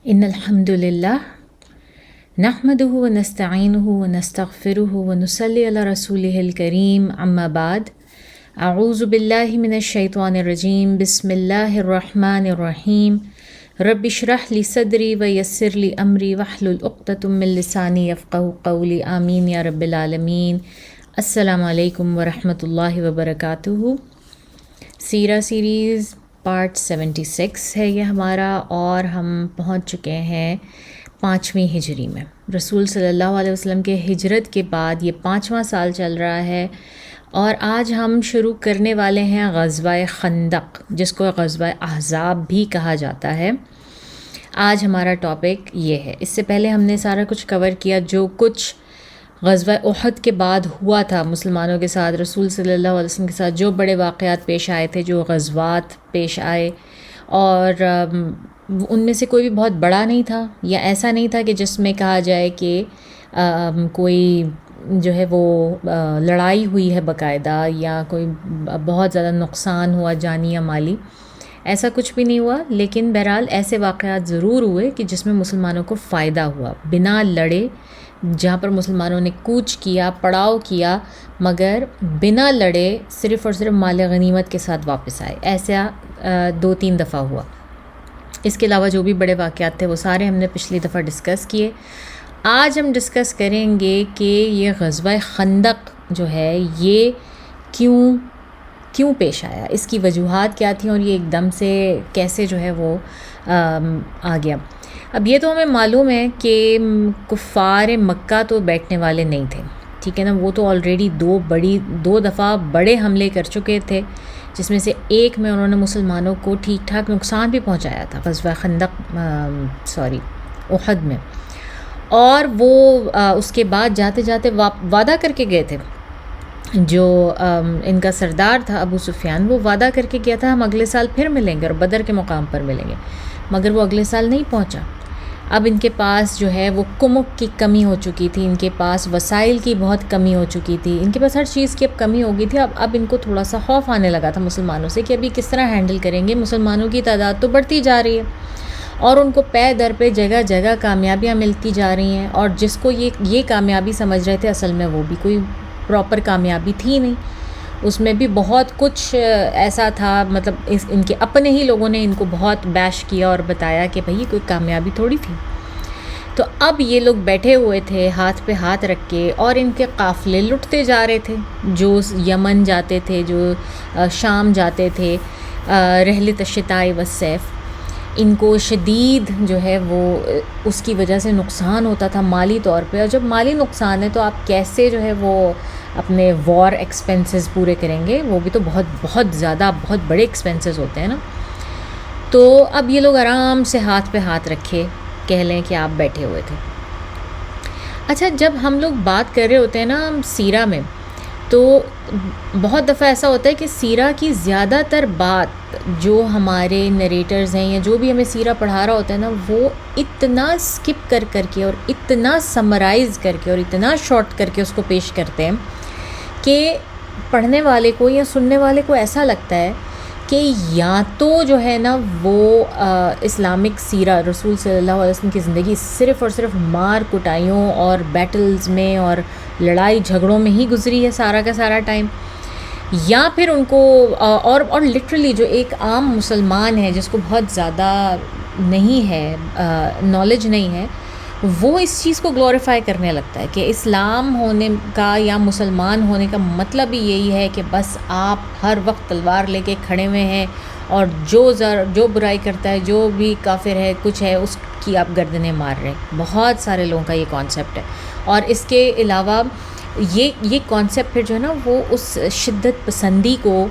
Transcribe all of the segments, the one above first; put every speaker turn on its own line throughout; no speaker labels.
ان الحمد للہ نحمده ونستعینه ونستغفره ونصلی علی رسولہ الکریم اما بعد اعوذ باللہ من الشیطان الرجیم بسم اللہ الرحمن الرحیم رب اشرح لی صدری ویسر لی امری واحلل عقدۃ من لسانی یفقهوا قولی آمین یا رب العالمین۔ السلام علیکم ورحمۃ اللہ وبرکاتہ۔ سیرہ سیریز پارٹ 76 ہے یہ ہمارا، اور ہم پہنچ چکے ہیں 5ویں ہجری میں۔ رسول صلی اللہ علیہ وسلم کے ہجرت کے بعد یہ 5واں سال چل رہا ہے، اور آج ہم شروع کرنے والے ہیں غزوہ خندق، جس کو غزوہ احزاب بھی کہا جاتا ہے۔ آج ہمارا ٹاپک یہ ہے۔ اس سے پہلے ہم نے سارا کچھ کور کیا، جو کچھ غزوہ احد کے بعد ہوا تھا مسلمانوں کے ساتھ، رسول صلی اللہ علیہ وسلم کے ساتھ جو بڑے واقعات پیش آئے تھے، جو غزوات پیش آئے، اور ان میں سے کوئی بھی بہت بڑا نہیں تھا، یا ایسا نہیں تھا کہ جس میں کہا جائے کہ کوئی جو ہے وہ لڑائی ہوئی ہے باقاعدہ، یا کوئی بہت زیادہ نقصان ہوا جانی یا مالی، ایسا کچھ بھی نہیں ہوا۔ لیکن بہرحال ایسے واقعات ضرور ہوئے کہ جس میں مسلمانوں کو فائدہ ہوا، بنا لڑے، جہاں پر مسلمانوں نے کوچ کیا، پڑاؤ کیا، مگر بنا لڑے صرف اور صرف مال غنیمت کے ساتھ واپس آئے۔ ایسا 2-3 دفعہ ہوا۔ اس کے علاوہ جو بھی بڑے واقعات تھے وہ سارے ہم نے پچھلی دفعہ ڈسکس کیے۔ آج ہم ڈسکس کریں گے کہ یہ غزوہ خندق جو ہے یہ کیوں پیش آیا، اس کی وجوہات کیا تھیں، اور یہ ایک دم سے کیسے جو ہے وہ آ گیا۔ اب یہ تو ہمیں معلوم ہے کہ کفار مکہ تو بیٹھنے والے نہیں تھے، ٹھیک ہے نا۔ وہ تو آلریڈی 2 دفعہ بڑے حملے کر چکے تھے، جس میں سے ایک میں انہوں نے مسلمانوں کو ٹھیک ٹھاک نقصان بھی پہنچایا تھا، غزوہ احد میں۔ اور وہ اس کے بعد جاتے جاتے وعدہ کر کے گئے تھے، جو ان کا سردار تھا ابو سفیان، وہ وعدہ کر کے گیا تھا ہم اگلے سال پھر ملیں گے اور بدر کے مقام پر ملیں گے، مگر وہ اگلے سال نہیں پہنچا۔ اب ان کے پاس جو ہے وہ کمک کی کمی ہو چکی تھی، ان کے پاس وسائل کی بہت کمی ہو چکی تھی، ان کے پاس ہر چیز کی اب کمی ہو گئی تھی۔ اب ان کو تھوڑا سا خوف آنے لگا تھا مسلمانوں سے کہ ابھی کس طرح ہینڈل کریں گے، مسلمانوں کی تعداد تو بڑھتی جا رہی ہے، اور ان کو پے در پہ جگہ جگہ کامیابیاں ملتی جا رہی ہیں، اور جس کو یہ کامیابی سمجھ رہے تھے، اصل میں وہ بھی کوئی پراپر کامیابی تھی نہیں، اس میں بھی بہت کچھ ایسا تھا، مطلب ان کے اپنے ہی لوگوں نے ان کو بہت بیش کیا اور بتایا کہ بھئی کوئی کامیابی تھوڑی تھی۔ تو اب یہ لوگ بیٹھے ہوئے تھے ہاتھ پہ ہاتھ رکھ کے، اور ان کے قافلے لٹتے جا رہے تھے، جو یمن جاتے تھے، جو شام جاتے تھے، رحلۃ الشتاء والصیف۔ ان کو شدید جو ہے وہ اس کی وجہ سے نقصان ہوتا تھا مالی طور پہ، اور جب مالی نقصان ہے تو آپ کیسے جو ہے وہ اپنے وار ایکسپینسز پورے کریں گے؟ وہ بھی تو بہت زیادہ بہت بڑے ایکسپینسز ہوتے ہیں نا۔ تو اب یہ لوگ آرام سے ہاتھ پہ ہاتھ رکھے کہہ لیں کہ آپ بیٹھے ہوئے تھے۔ اچھا، جب ہم لوگ بات کر رہے ہوتے ہیں نا سیرہ میں، تو بہت دفعہ ایسا ہوتا ہے کہ سیرہ کی زیادہ تر بات جو ہمارے نریٹرز ہیں، یا جو بھی ہمیں سیرہ پڑھا رہا ہوتا ہے نا، وہ اتنا سکپ کر کے اور اتنا سمرائز کر کے اور اتنا شارٹ کر کے اس کو پیش کرتے ہیں کہ پڑھنے والے کو یا سننے والے کو ایسا لگتا ہے کہ یا تو جو ہے نا وہ اسلامک سیرہ، رسول صلی اللہ علیہ وسلم کی زندگی صرف اور صرف مار کٹائیوں اور بیٹلز میں اور لڑائی جھگڑوں میں ہی گزری ہے سارا کا سارا ٹائم، یا پھر ان کو اور لٹرلی جو ایک عام مسلمان ہے جس کو بہت زیادہ نہیں ہے، نالج نہیں ہے، وہ اس چیز کو گلوریفائی کرنے لگتا ہے کہ اسلام ہونے کا یا مسلمان ہونے کا مطلب ہی یہی ہے کہ بس آپ ہر وقت تلوار لے کے کھڑے ہوئے ہیں، اور جو برائی کرتا ہے، جو بھی کافر ہے، کچھ ہے، اس کی آپ گردنیں مار رہے ہیں۔ بہت سارے لوگوں کا یہ کانسیپٹ ہے، اور اس کے علاوہ یہ کانسیپٹ پھر جو ہے نا وہ اس شدت پسندی کو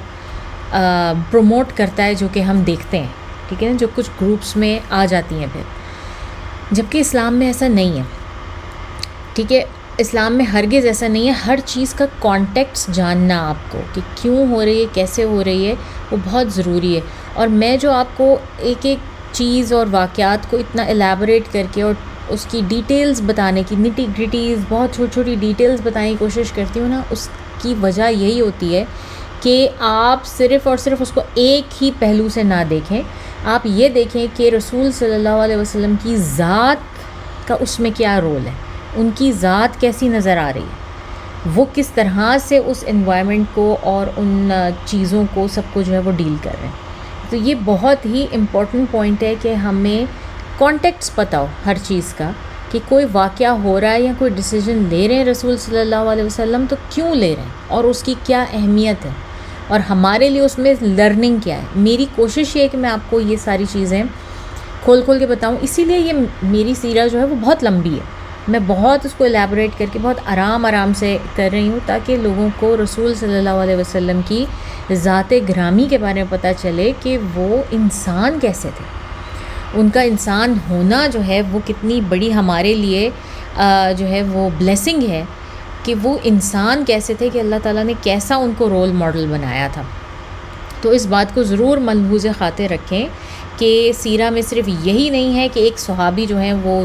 پروموٹ کرتا ہے جو کہ ہم دیکھتے ہیں، ٹھیک ہے نا، جو کچھ گروپس میں آ جاتی ہیں پھر، جبکہ اسلام میں ایسا نہیں ہے، ٹھیک ہے۔ اسلام میں ہرگز ایسا نہیں ہے۔ ہر چیز کا کانٹیکٹس جاننا آپ کو کہ کیوں ہو رہی ہے، کیسے ہو رہی ہے، وہ بہت ضروری ہے۔ اور میں جو آپ کو ایک ایک چیز اور واقعات کو اتنا الیبوریٹ کر کے اور اس کی ڈیٹیلز بتانے کی، نٹی گریٹیز، بہت چھوٹی چھوٹی ڈیٹیلز بتانے کی کوشش کرتی ہوں نا، اس کی وجہ یہی ہوتی ہے کہ آپ صرف اور صرف اس کو ایک ہی پہلو سے نہ دیکھیں، آپ یہ دیکھیں کہ رسول صلی اللہ علیہ وسلم کی ذات کا اس میں کیا رول ہے، ان کی ذات کیسی نظر آ رہی ہے، وہ کس طرح سے اس انوائرمنٹ کو اور ان چیزوں کو سب کو جو ہے وہ ڈیل کر رہے ہیں۔ تو یہ بہت ہی امپورٹنٹ پوائنٹ ہے کہ ہمیں کانٹیکٹس پتہ ہو ہر چیز کا، کہ کوئی واقعہ ہو رہا ہے یا کوئی ڈیسیجن لے رہے ہیں رسول صلی اللہ علیہ وسلم تو کیوں لے رہے ہیں اور اس کی کیا اہمیت ہے، اور ہمارے لیے اس میں لرننگ کیا ہے۔ میری کوشش یہ ہے کہ میں آپ کو یہ ساری چیزیں کھول کے بتاؤں، اسی لیے یہ میری سیرہ جو ہے وہ بہت لمبی ہے، میں بہت اس کو الیبوریٹ کر کے بہت آرام سے کر رہی ہوں، تاکہ لوگوں کو رسول صلی اللہ علیہ وسلم کی ذات گرامی کے بارے میں پتہ چلے کہ وہ انسان کیسے تھے، ان کا انسان ہونا جو ہے وہ کتنی بڑی ہمارے لیے جو ہے وہ بلیسنگ ہے، کہ وہ انسان کیسے تھے، کہ اللہ تعالیٰ نے کیسا ان کو رول ماڈل بنایا تھا۔ تو اس بات کو ضرور ملحوظ خاطر رکھیں کہ سیرہ میں صرف یہی نہیں ہے کہ ایک صحابی جو ہیں وہ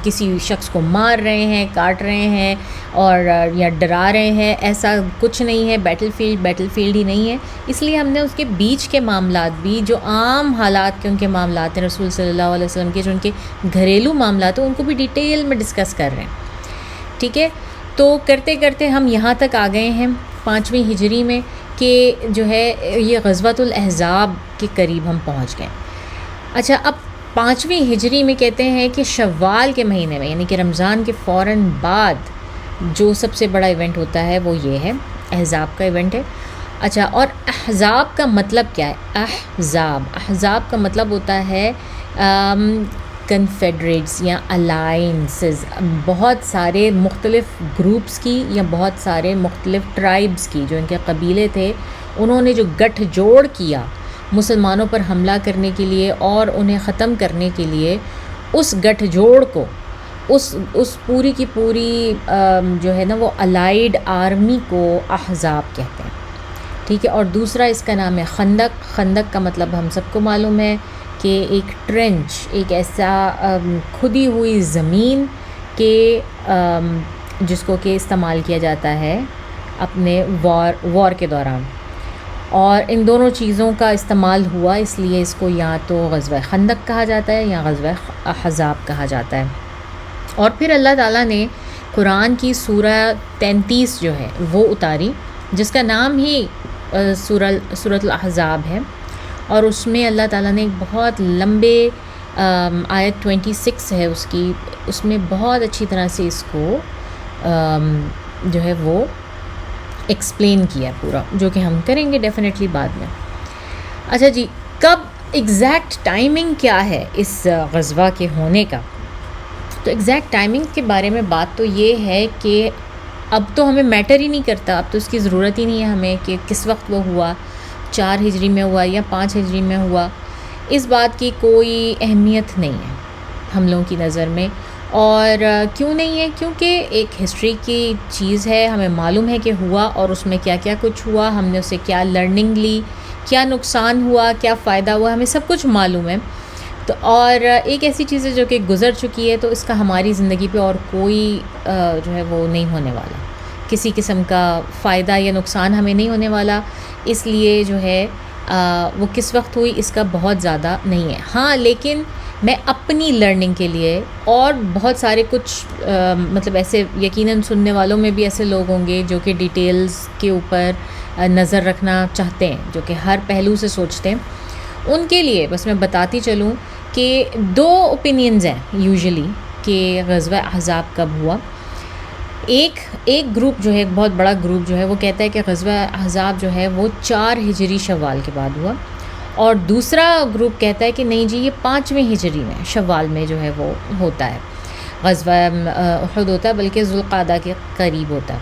کسی شخص کو مار رہے ہیں، کاٹ رہے ہیں اور یا ڈرا رہے ہیں، ایسا کچھ نہیں ہے، بیٹل فیلڈ ہی نہیں ہے۔ اس لیے ہم نے اس کے بیچ کے معاملات بھی، جو عام حالات کے ان کے معاملات ہیں رسول صلی اللہ علیہ وسلم کے، جو ان کے گھریلو معاملات ہیں، ان کو بھی ڈیٹیل میں ڈسکس کر رہے ہیں، ٹھیک ہے۔ تو کرتے کرتے ہم یہاں تک آ گئے ہیں 5ویں ہجری میں، کہ جو ہے یہ غزوۃ الاحزاب کے قریب ہم پہنچ گئے۔ اچھا، اب 5ویں ہجری میں کہتے ہیں کہ شوال کے مہینے میں، یعنی کہ رمضان کے فوراً بعد جو سب سے بڑا ایونٹ ہوتا ہے وہ یہ ہے، احزاب کا ایونٹ ہے۔ اچھا، اور احزاب کا مطلب کیا ہے؟ احزاب کا مطلب ہوتا ہے کنفیڈریٹس یا الائنسز، بہت سارے مختلف گروپس کی یا بہت سارے مختلف ٹرائبس کی، جو ان کے قبیلے تھے، انہوں نے جو گٹھ جوڑ کیا مسلمانوں پر حملہ کرنے کے لیے اور انہیں ختم کرنے کے لیے، اس گٹھ جوڑ کو، اس پوری کی پوری جو ہے نا وہ الائیڈ آرمی کو احزاب کہتے ہیں، ٹھیک ہے۔ اور دوسرا اس کا نام ہے خندق۔ خندق کا مطلب ہم سب کو معلوم ہے کہ ایک ٹرنچ، ایک ایسا کھدی ہوئی زمین کہ جس کو کہ استعمال کیا جاتا ہے اپنے وار کے دوران، اور ان دونوں چیزوں کا استعمال ہوا، اس لیے اس کو یا تو غزوہ خندق کہا جاتا ہے یا غزوہ احزاب کہا جاتا ہے۔ اور پھر اللہ تعالیٰ نے قرآن کی سورہ 33 جو ہے وہ اتاری، جس کا نام ہی سورۃ الاحزاب ہے، اور اس میں اللہ تعالیٰ نے ایک بہت لمبے آیت 26 ہے اس کی، اس میں بہت اچھی طرح سے اس کو جو ہے وہ ایکسپلین کیا پورا، جو کہ ہم کریں گے ڈیفینیٹلی بعد میں۔ اچھا جی، کب ایگزیکٹ ٹائمنگ کیا ہے اس غزوہ کے ہونے کا؟ تو ایگزیکٹ ٹائمنگ کے بارے میں بات تو یہ ہے کہ اب تو ہمیں میٹر ہی نہیں کرتا، اب تو اس کی ضرورت ہی نہیں ہے ہمیں کہ کس وقت وہ ہوا، 4 ہجری میں ہوا یا 5 ہجری میں ہوا، اس بات کی کوئی اہمیت نہیں ہے ہم لوگوں کی نظر میں۔ اور کیوں نہیں ہے؟ کیونکہ ایک ہسٹری کی چیز ہے، ہمیں معلوم ہے کہ ہوا اور اس میں کیا کیا کچھ ہوا، ہم نے اسے کیا لرننگ لی، کیا نقصان ہوا، کیا فائدہ ہوا، ہمیں سب کچھ معلوم ہے۔ تو اور ایک ایسی چیز ہے جو کہ گزر چکی ہے، تو اس کا ہماری زندگی پہ اور کوئی جو ہے وہ نہیں ہونے والا، کسی قسم کا فائدہ یا نقصان ہمیں نہیں ہونے والا، اس لیے جو ہے وہ کس وقت ہوئی اس کا بہت زیادہ نہیں ہے۔ ہاں، لیکن میں اپنی لرننگ کے لیے، اور بہت سارے کچھ مطلب ایسے یقیناً سننے والوں میں بھی ایسے لوگ ہوں گے جو کہ ڈیٹیلز کے اوپر نظر رکھنا چاہتے ہیں، جو کہ ہر پہلو سے سوچتے ہیں، ان کے لیے بس میں بتاتی چلوں کہ 2 اوپینینز ہیں یوزلی کہ غزوہ احزاب کب ہوا۔ ایک گروپ جو ہے، ایک بہت بڑا گروپ جو ہے، وہ کہتا ہے کہ غزوہ احزاب جو ہے وہ 4 ہجری شوال کے بعد ہوا، اور دوسرا گروپ کہتا ہے کہ نہیں جی، یہ 5ویں ہجری میں شوال میں جو ہے وہ ہوتا ہے، غزوہ احد ہوتا ہے، بلکہ ذوالقعدہ کے قریب ہوتا ہے۔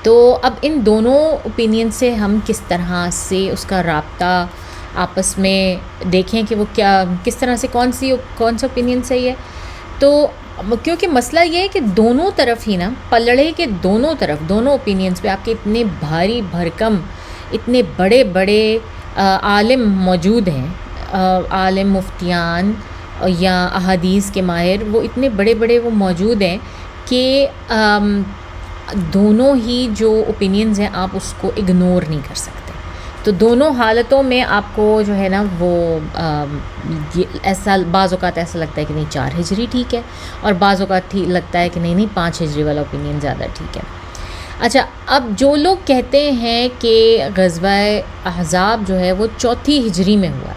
تو اب ان دونوں اوپینین سے ہم کس طرح سے اس کا رابطہ آپس میں دیکھیں کہ وہ کس طرح سے کون سا اوپینین صحیح ہے۔ تو کیونکہ مسئلہ یہ ہے کہ دونوں طرف ہی نا، پلڑے کے دونوں طرف، دونوں اوپینینز پہ آپ کے اتنے بھاری بھرکم، اتنے بڑے بڑے عالم موجود ہیں، عالم مفتیان یا احادیث کے ماہر، وہ اتنے بڑے بڑے وہ موجود ہیں کہ دونوں ہی جو اوپینینز ہیں آپ اس کو اگنور نہیں کر سکتے، تو دونوں حالتوں میں آپ کو جو ہے نا وہ ایسا بعض اوقات ایسا لگتا ہے کہ نہیں 4 ہجری ٹھیک ہے، اور بعض اوقات لگتا ہے کہ نہیں 5 ہجری والا اوپینین زیادہ ٹھیک ہے۔ اچھا، اب جو لوگ کہتے ہیں کہ غزوہ احزاب جو ہے وہ 4 ہجری میں ہوا ہے،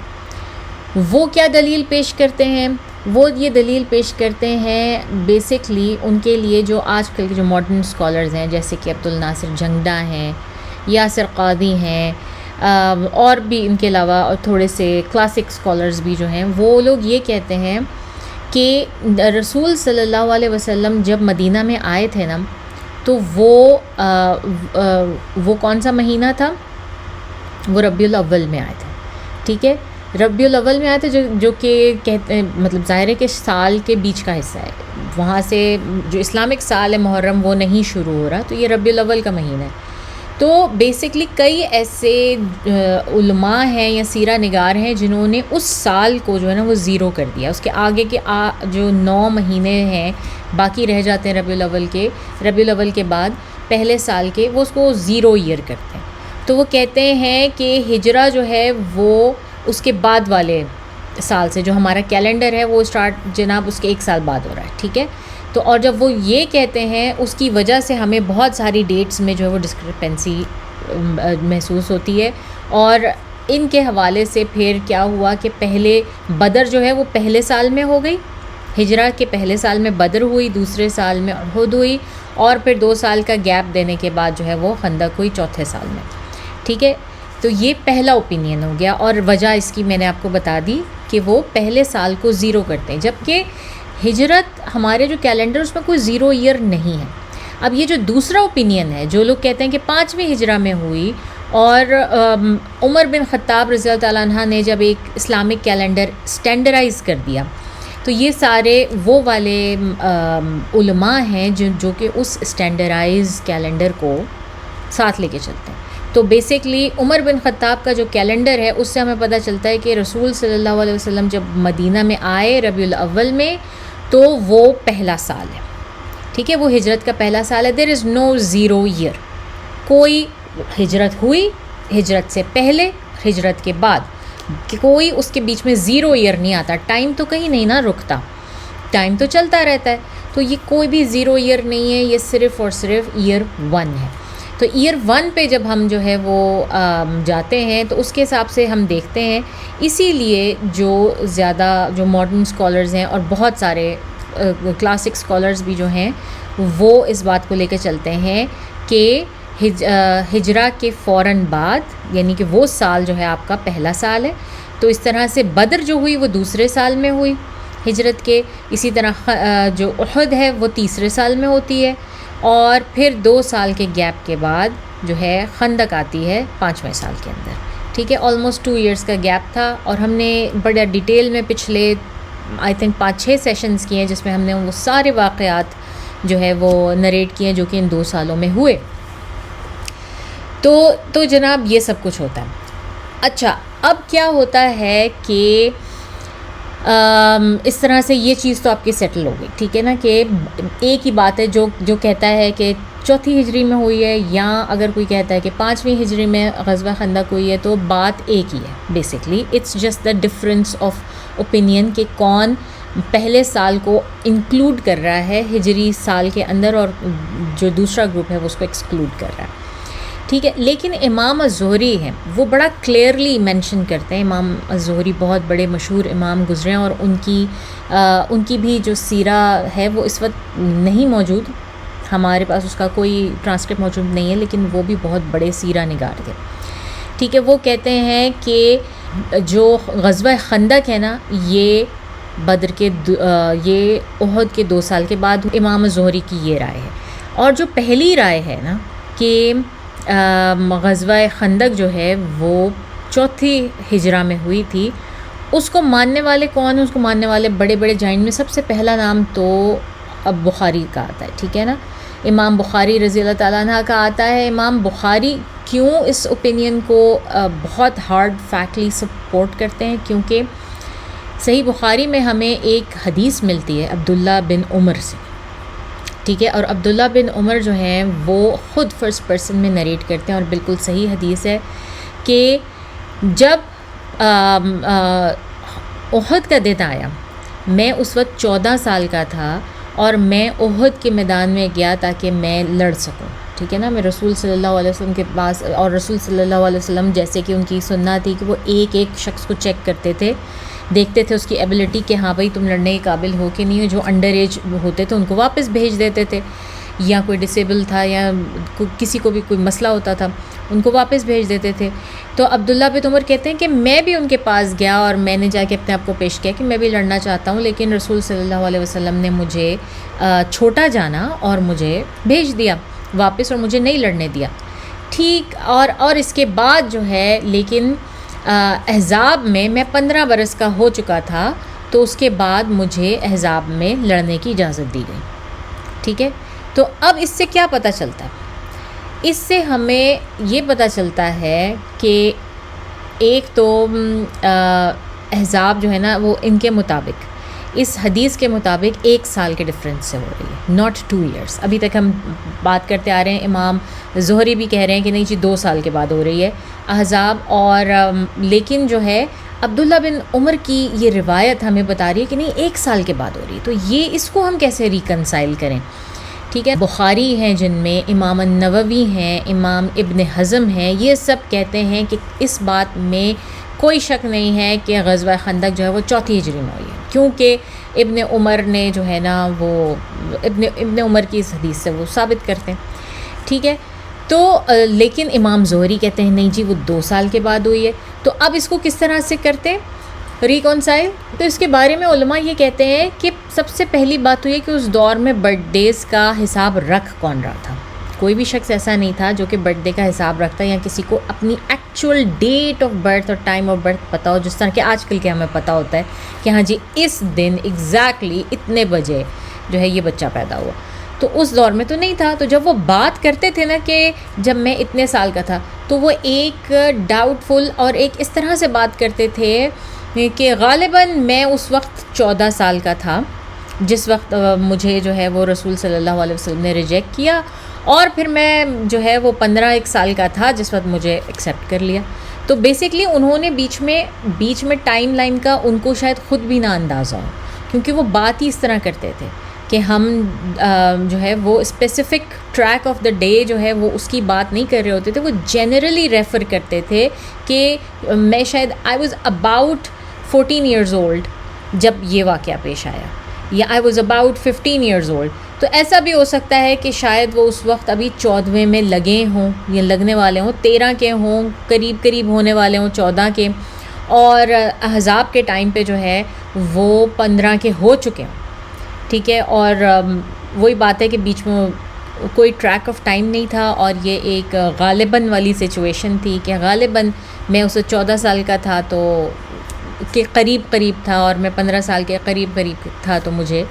وہ کیا دلیل پیش کرتے ہیں؟ وہ یہ دلیل پیش کرتے ہیں بیسکلی ان کے لیے جو آج کل کے جو ماڈرن اسکالرز ہیں، جیسے کہ عبدالناصر جنگڈا ہیں، یاسر قاضی ہیں، اور بھی ان کے علاوہ اور تھوڑے سے کلاسک اسکالرز بھی جو ہیں، وہ لوگ یہ کہتے ہیں کہ رسول صلی اللہ علیہ وسلم جب مدینہ میں آئے تھے نا، تو وہ کون سا مہینہ تھا؟ وہ ربیع الاول میں آئے تھے، ٹھیک ہے، ربیع الاول میں آئے تھے، جو کہ کہتے ہیں مطلب ظاہر ہے کہ سال کے بیچ کا حصہ ہے، وہاں سے جو اسلامک سال ہے محرم وہ نہیں شروع ہو رہا، تو یہ ربیع الاول کا مہینہ ہے۔ تو بیسکلی کئی ایسے علماء ہیں یا سیرہ نگار ہیں جنہوں نے اس سال کو جو ہے نا وہ زیرو کر دیا، اس کے آگے کے جو 9 مہینے ہیں باقی رہ جاتے ہیں ربیع الاول کے بعد پہلے سال کے، وہ اس کو 0 ایئر کرتے ہیں۔ تو وہ کہتے ہیں کہ ہجرہ جو ہے وہ اس کے بعد والے سال سے، جو ہمارا کیلنڈر ہے وہ اسٹارٹ جناب اس کے 1 سال بعد ہو رہا ہے، ٹھیک ہے۔ تو اور جب وہ یہ کہتے ہیں اس کی وجہ سے ہمیں بہت ساری ڈیٹس میں جو ہے وہ ڈسکرپنسی محسوس ہوتی ہے، اور ان کے حوالے سے پھر کیا ہوا کہ پہلے بدر جو ہے وہ پہلے سال میں ہو گئی، ہجرہ کے پہلے سال میں بدر ہوئی، دوسرے سال میں احد ہوئی، اور پھر 2 سال کا گیپ دینے کے بعد جو ہے وہ خندق ہوئی چوتھے سال میں، ٹھیک ہے۔ تو یہ پہلا اوپینین ہو گیا، اور وجہ اس کی میں نے آپ کو بتا دی کہ وہ پہلے سال کو 0 کرتے ہیں، جبکہ ہجرت ہمارے جو کیلنڈر اس میں کوئی 0 ایئر نہیں ہے۔ اب یہ جو دوسرا اوپینین ہے، جو لوگ کہتے ہیں کہ 5ویں ہجرہ میں ہوئی، اور عمر بن خطاب رضی اللہ تعالیٰ عنہ نے جب ایک اسلامک کیلنڈر اسٹینڈرائز کر دیا، تو یہ سارے وہ والے علماء ہیں جو کہ اس اسٹینڈرائز کیلنڈر کو ساتھ لے کے چلتے ہیں۔ تو بیسکلی عمر بن خطاب کا جو کیلنڈر ہے اس سے ہمیں پتہ چلتا ہے کہ رسول صلی اللہ علیہ وسلم جب مدینہ میں آئے ربیع الاول میں، تو وہ پہلا سال ہے، ٹھیک ہے، وہ ہجرت کا پہلا سال ہے۔ دیر از نو 0 ایئر، کوئی ہجرت ہوئی، ہجرت سے پہلے، ہجرت کے بعد، کہ کوئی اس کے بیچ میں 0 ایئر نہیں آتا، ٹائم تو کہیں نہیں نا رکتا، ٹائم تو چلتا رہتا ہے، تو یہ کوئی بھی 0 ایئر نہیں ہے، یہ صرف اور صرف ایئر 1 ہے۔ تو ایئر 1 پہ جب ہم جو ہے وہ جاتے ہیں تو اس کے حساب سے ہم دیکھتے ہیں، اسی لیے جو ماڈرن اسکالرز ہیں اور بہت سارے کلاسک اسکالرز بھی جو ہیں وہ اس بات کو لے کے چلتے ہیں کہ ہجرہ کے فوراً بعد، یعنی کہ وہ سال جو ہے آپ کا پہلا سال ہے، تو اس طرح سے بدر جو ہوئی وہ دوسرے سال میں ہوئی ہجرت کے، اسی طرح جو احد ہے وہ تیسرے سال میں ہوتی ہے، اور پھر 2 سال کے گیپ کے بعد جو ہے خندق آتی ہے 5ویں سال کے اندر، ٹھیک ہے۔ آلموسٹ 2 ایئرس کا گیپ تھا، اور ہم نے بڑا ڈیٹیل میں پچھلے آئی تھنک 5-6 سیشنز کیے ہیں جس میں ہم نے وہ سارے واقعات جو ہے وہ نریٹ کیے ہیں جو کہ ان 2 سالوں میں ہوئے۔ تو جناب یہ سب کچھ ہوتا ہے۔ اچھا، اب کیا ہوتا ہے کہ اس طرح سے یہ چیز تو آپ کی سیٹل ہو گئی، ٹھیک ہے نا، کہ ایک ہی بات ہے جو کہتا ہے کہ 4 ہجری میں ہوئی ہے، یا اگر کوئی کہتا ہے کہ 5ویں ہجری میں غزوہ خندق ہوئی ہے، تو بات ایک ہی ہے basically, it's just the difference of opinion کہ کون پہلے سال کو انکلوڈ کر رہا ہے ہجری سال کے اندر، اور جو دوسرا گروپ ہے وہ اس کو ایکسکلوڈ کر رہا ہے، ٹھیک ہے۔ لیکن امام الزہری ہیں وہ بڑا کلیئرلی مینشن کرتے ہیں، امام الزہری بہت بڑے مشہور امام گزرے ہیں، اور ان کی بھی جو سیرہ ہے وہ اس وقت نہیں موجود، ہمارے پاس اس کا کوئی ٹرانسکرپٹ موجود نہیں ہے، لیکن وہ بھی بہت بڑے سیرہ نگار تھے، ٹھیک ہے۔ وہ کہتے ہیں کہ جو غزوہ خندق ہے نا، یہ احد کے 2 سال کے بعد امام الزہری کی یہ رائے ہے، اور جو پہلی رائے ہے نا کہ غزوہ خندق جو ہے وہ 4 ہجرہ میں ہوئی تھی، اس کو ماننے والے کون ہیں؟ اس کو ماننے والے بڑے بڑے جائن میں سب سے پہلا نام تو اب بخاری کا آتا ہے، ٹھیک ہے نا، امام بخاری رضی اللہ تعالیٰ عنہ کا آتا ہے۔ امام بخاری کیوں اس اوپینین کو بہت ہارڈ فیکٹلی سپورٹ کرتے ہیں؟ کیونکہ صحیح بخاری میں ہمیں ایک حدیث ملتی ہے عبداللہ بن عمر سے، ٹھیک ہے، اور عبداللہ بن عمر جو ہیں وہ خود فرسٹ پرسن میں نریٹ کرتے ہیں، اور بالکل صحیح حدیث ہے کہ جب احد کا دن آیا، میں اس وقت 14 سال کا تھا اور میں احد کے میدان میں گیا تاکہ میں لڑ سکوں، ٹھیک ہے نا. میں رسول صلی اللہ علیہ وسلم کے پاس، اور رسول صلی اللہ علیہ وسلم جیسے کہ ان کی سنت تھی کہ وہ ایک ایک شخص کو چیک کرتے تھے، دیکھتے تھے اس کی ایبلٹی کہ ہاں بھائی تم لڑنے کے قابل ہو کہ نہیں ہو. جو انڈر ایج ہوتے تھے ان کو واپس بھیج دیتے تھے، یا کوئی ڈسیبل تھا یا کسی کو بھی کوئی مسئلہ ہوتا تھا ان کو واپس بھیج دیتے تھے. تو عبداللہ بن عمر کہتے ہیں کہ میں بھی ان کے پاس گیا اور میں نے جا کے اپنے آپ کو پیش کیا کہ میں بھی لڑنا چاہتا ہوں، لیکن رسول صلی اللہ علیہ وسلم نے مجھے چھوٹا جانا اور مجھے بھیج دیا واپس اور مجھے نہیں لڑنے دیا. ٹھیک. اور اس کے بعد جو ہے لیکن احزاب میں 15 برس کا ہو چکا تھا، تو اس کے بعد مجھے احزاب میں لڑنے کی اجازت دی گئی. ٹھیک ہے. تو اب اس سے کیا پتہ چلتا ہے؟ اس سے ہمیں یہ پتہ چلتا ہے کہ ایک تو احزاب جو ہے نا وہ ان کے مطابق، اس حدیث کے مطابق 1 سال کے ڈفرینس سے ہو رہی ہے، ناٹ 2 ایئرس. ابھی تک ہم بات کرتے آ رہے ہیں، امام زہری بھی کہہ رہے ہیں کہ نہیں جی 2 سال کے بعد ہو رہی ہے احزاب. اور لیکن جو ہے عبداللہ بن عمر کی یہ روایت ہمیں بتا رہی ہے کہ نہیں 1 سال کے بعد ہو رہی ہے. تو یہ اس کو ہم کیسے ریکنسائل کریں؟ ٹھیک ہے. بخاری ہیں جن میں، امام النووی ہیں، امام ابن حزم ہیں، یہ سب کہتے ہیں کہ اس بات میں کوئی شک نہیں ہے کہ غزوہ خندق جو ہے وہ 4 ہجری میں ہوئی ہے، کیونکہ ابن عمر نے جو ہے نا وہ ابن عمر کی اس حدیث سے وہ ثابت کرتے ہیں. ٹھیک ہے. تو لیکن امام زہری کہتے ہیں نہیں جی وہ 2 سال کے بعد ہوئی ہے. تو اب اس کو کس طرح سے کرتے ریکونسائل؟ تو اس کے بارے میں علماء یہ کہتے ہیں کہ سب سے پہلی بات تو یہ کہ اس دور میں برتھ ڈیز کا حساب رکھ کون رہا تھا. کوئی بھی شخص ایسا نہیں تھا جو کہ برتھ ڈے کا حساب رکھتا یا کسی کو اپنی ایکچوئل ڈیٹ آف برتھ اور ٹائم آف برتھ پتہ ہو، جس طرح کہ آج کل کے ہمیں پتہ ہوتا ہے کہ ہاں جی اس دن ایگزیکٹلی اتنے بجے جو ہے یہ بچہ پیدا ہوا. تو اس دور میں تو نہیں تھا. تو جب وہ بات کرتے تھے نا کہ جب میں اتنے سال کا تھا، تو وہ ایک ڈاؤٹ فل اور ایک اس طرح سے بات کرتے تھے کہ غالباً میں اس وقت 14 سال کا تھا جس وقت مجھے جو ہے وہ رسول صلی اللہ علیہ وسلم نے ریجیکٹ کیا، اور پھر میں جو ہے وہ 15 سال کا تھا جس وقت مجھے ایکسیپٹ کر لیا. تو بیسکلی انہوں نے بیچ میں ٹائم لائن کا ان کو شاید خود بھی نہ اندازہ ہو، کیونکہ وہ بات ہی اس طرح کرتے تھے کہ ہم جو ہے وہ specific track of the day جو ہے وہ اس کی بات نہیں کر رہے ہوتے تھے. وہ جنرلی ریفر کرتے تھے کہ میں شاید I was about 14 years old جب یہ واقعہ پیش آیا، یا I was about 15 years old. تو ایسا بھی ہو سکتا ہے کہ شاید وہ اس وقت ابھی 14ویں میں لگے ہوں یا لگنے والے ہوں، 13 کے ہوں، قریب ہونے والے ہوں 14 کے، اور احزاب کے ٹائم پہ جو ہے وہ 15 کے ہو چکے ہوں. ٹھیک ہے. اور وہی بات ہے کہ بیچ میں کوئی ٹریک آف ٹائم نہیں تھا، اور یہ ایک غالباً والی سچویشن تھی کہ غالباً میں اسے 14 سال کا تھا تو کہ قریب تھا، اور میں 15 سال کے قریب تھا، تو مجھے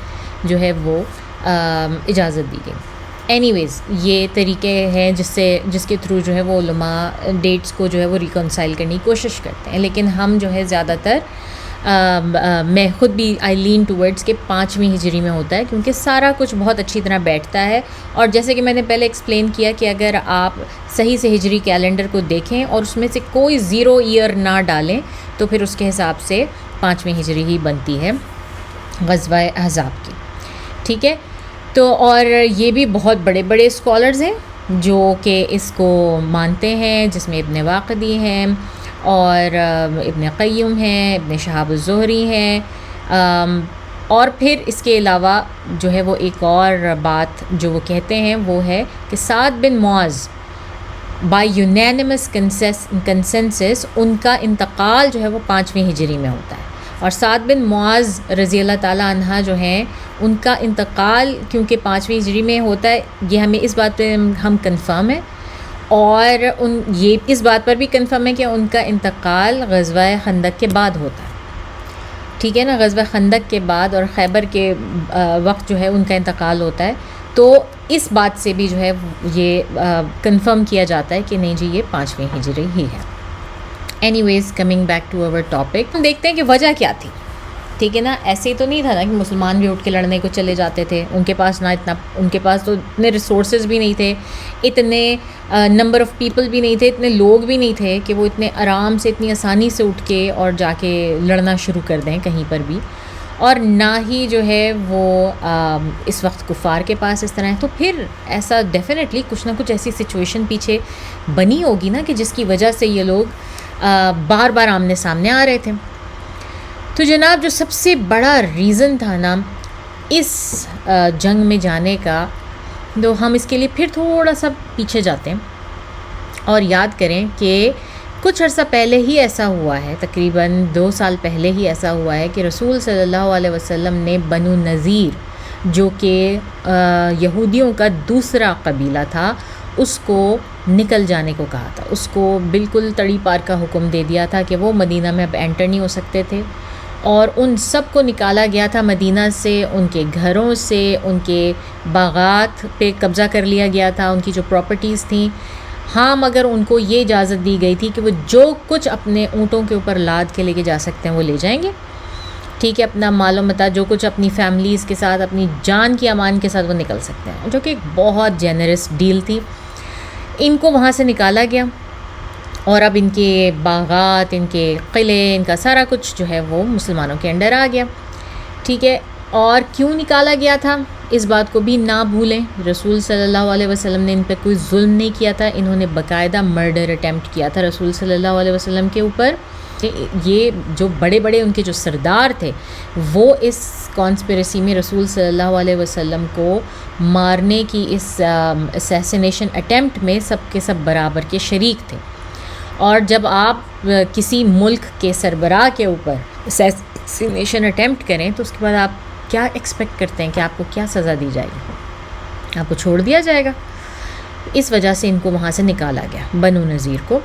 جو ہے وہ اجازت دی گئی. اینی ویز یہ طریقے ہیں جس کے تھرو جو ہے وہ علماء ڈیٹس کو جو ہے وہ ریکنسائل کرنے کی کوشش کرتے ہیں. لیکن ہم جو ہے زیادہ تر میں خود بھی آئی لین ٹورڈز کہ 5ویں ہجری میں ہوتا ہے، کیونکہ سارا کچھ بہت اچھی طرح بیٹھتا ہے. اور جیسے کہ میں نے پہلے ایکسپلین کیا کہ اگر آپ صحیح سے ہجری کیلنڈر کو دیکھیں اور اس میں سے کوئی 0 ایئر نہ ڈالیں تو پھر اس کے حساب سے 5ویں ہجری ہی بنتی ہے غزوہ احزاب کی. ٹھیک ہے. تو اور یہ بھی بہت بڑے اسکالرز ہیں جو کہ اس کو مانتے ہیں، جس میں ابن واقدی ہیں اور ابن قیم ہیں، ابن شہاب الزہری ہیں. اور پھر اس کے علاوہ جو ہے وہ ایک اور بات جو وہ کہتے ہیں وہ ہے کہ سعد بن معاذ بائی یونینیمس کنسنسس ان کا انتقال جو ہے وہ 5ویں ہجری میں ہوتا ہے. اور سعد بن معاذ رضی اللہ تعالیٰ عنہ جو ہیں ان کا انتقال کیونکہ 5ویں ہجری میں ہوتا ہے، یہ ہمیں اس بات پہ ہم کنفرم ہیں. اور یہ اس بات پر بھی کنفرم ہے کہ ان کا انتقال غزوہ خندق کے بعد ہوتا ہے. ٹھیک ہے نا. غزوہ خندق کے بعد اور خیبر کے وقت جو ہے ان کا انتقال ہوتا ہے. تو اس بات سے بھی جو ہے یہ کنفرم کیا جاتا ہے کہ نہیں جی یہ 5ویں ہجری ہی ہے. Anyways coming back to over topic, ہم دیکھتے ہیں کہ وجہ کیا تھی. ٹھیک ہے نا. ایسے ہی تو نہیں تھا نا کہ مسلمان بھی اٹھ کے لڑنے کو چلے جاتے تھے. ان کے پاس نہ اتنا، ان کے پاس تو اتنے ریسورسز بھی نہیں تھے، اتنے نمبر آف پیپل بھی نہیں تھے، اتنے لوگ بھی نہیں تھے کہ وہ اتنے آرام سے اتنی آسانی سے اٹھ کے اور جا کے لڑنا شروع کر دیں کہیں پر بھی. اور نہ ہی جو ہے وہ اس وقت کفار کے پاس اس طرح ہے. تو پھر ایسا ڈیفینیٹلی کچھ نہ کچھ ایسی سچویشن پیچھے بنی ہوگی نا کہ جس کی وجہ سے یہ لوگ بار بار آمنے سامنے آ رہے تھے. تو جناب جو سب سے بڑا ریزن تھا نا اس جنگ میں جانے کا، تو ہم اس کے لیے پھر تھوڑا سا پیچھے جاتے ہیں اور یاد کریں کہ کچھ عرصہ پہلے ہی ایسا ہوا ہے، تقریباً 2 سال پہلے ہی ایسا ہوا ہے کہ رسول صلی اللہ علیہ وسلم نے بنو نذیر جو کہ یہودیوں کا دوسرا قبیلہ تھا اس کو نکل جانے کو کہا تھا. اس کو بالکل تڑی پار کا حکم دے دیا تھا کہ وہ مدینہ میں اب انٹر نہیں ہو سکتے تھے، اور ان سب کو نکالا گیا تھا مدینہ سے، ان کے گھروں سے، ان کے باغات پہ قبضہ کر لیا گیا تھا، ان کی جو پراپرٹیز تھیں. ہاں مگر ان کو یہ اجازت دی گئی تھی کہ وہ جو کچھ اپنے اونٹوں کے اوپر لاد کے لے کے جا سکتے ہیں وہ لے جائیں گے. ٹھیک ہے، اپنا مال و متاع جو کچھ اپنی فیملیز کے ساتھ، اپنی جان کی امان کے ساتھ وہ نکل سکتے ہیں، جو کہ ایک بہت جینرس ڈیل تھی. ان کو وہاں سے نکالا گیا اور اب ان کے باغات، ان کے قلعے، ان کا سارا کچھ جو ہے وہ مسلمانوں کے انڈر آ گیا. ٹھیک ہے، اور کیوں نکالا گیا تھا اس بات کو بھی نہ بھولیں. رسول صلی اللہ علیہ وسلم نے ان پہ کوئی ظلم نہیں کیا تھا، انہوں نے باقاعدہ مرڈر اٹیمپٹ کیا تھا رسول صلی اللہ علیہ وسلم کے اوپر. یہ جو بڑے بڑے ان کے جو سردار تھے وہ اس کانسپریسی میں رسول صلی اللہ علیہ وسلم کو مارنے کی اس اسیسینیشن اٹیمپٹ میں سب کے سب برابر کے شریک تھے. اور جب آپ کسی ملک کے سربراہ کے اوپر اسیسینیشن اٹیمپٹ کریں تو اس کے بعد آپ کیا ایکسپیکٹ کرتے ہیں کہ آپ کو کیا سزا دی جائے گی؟ آپ کو چھوڑ دیا جائے گا. اس وجہ سے ان کو وہاں سے نکالا گیا، بنو نذیر کو.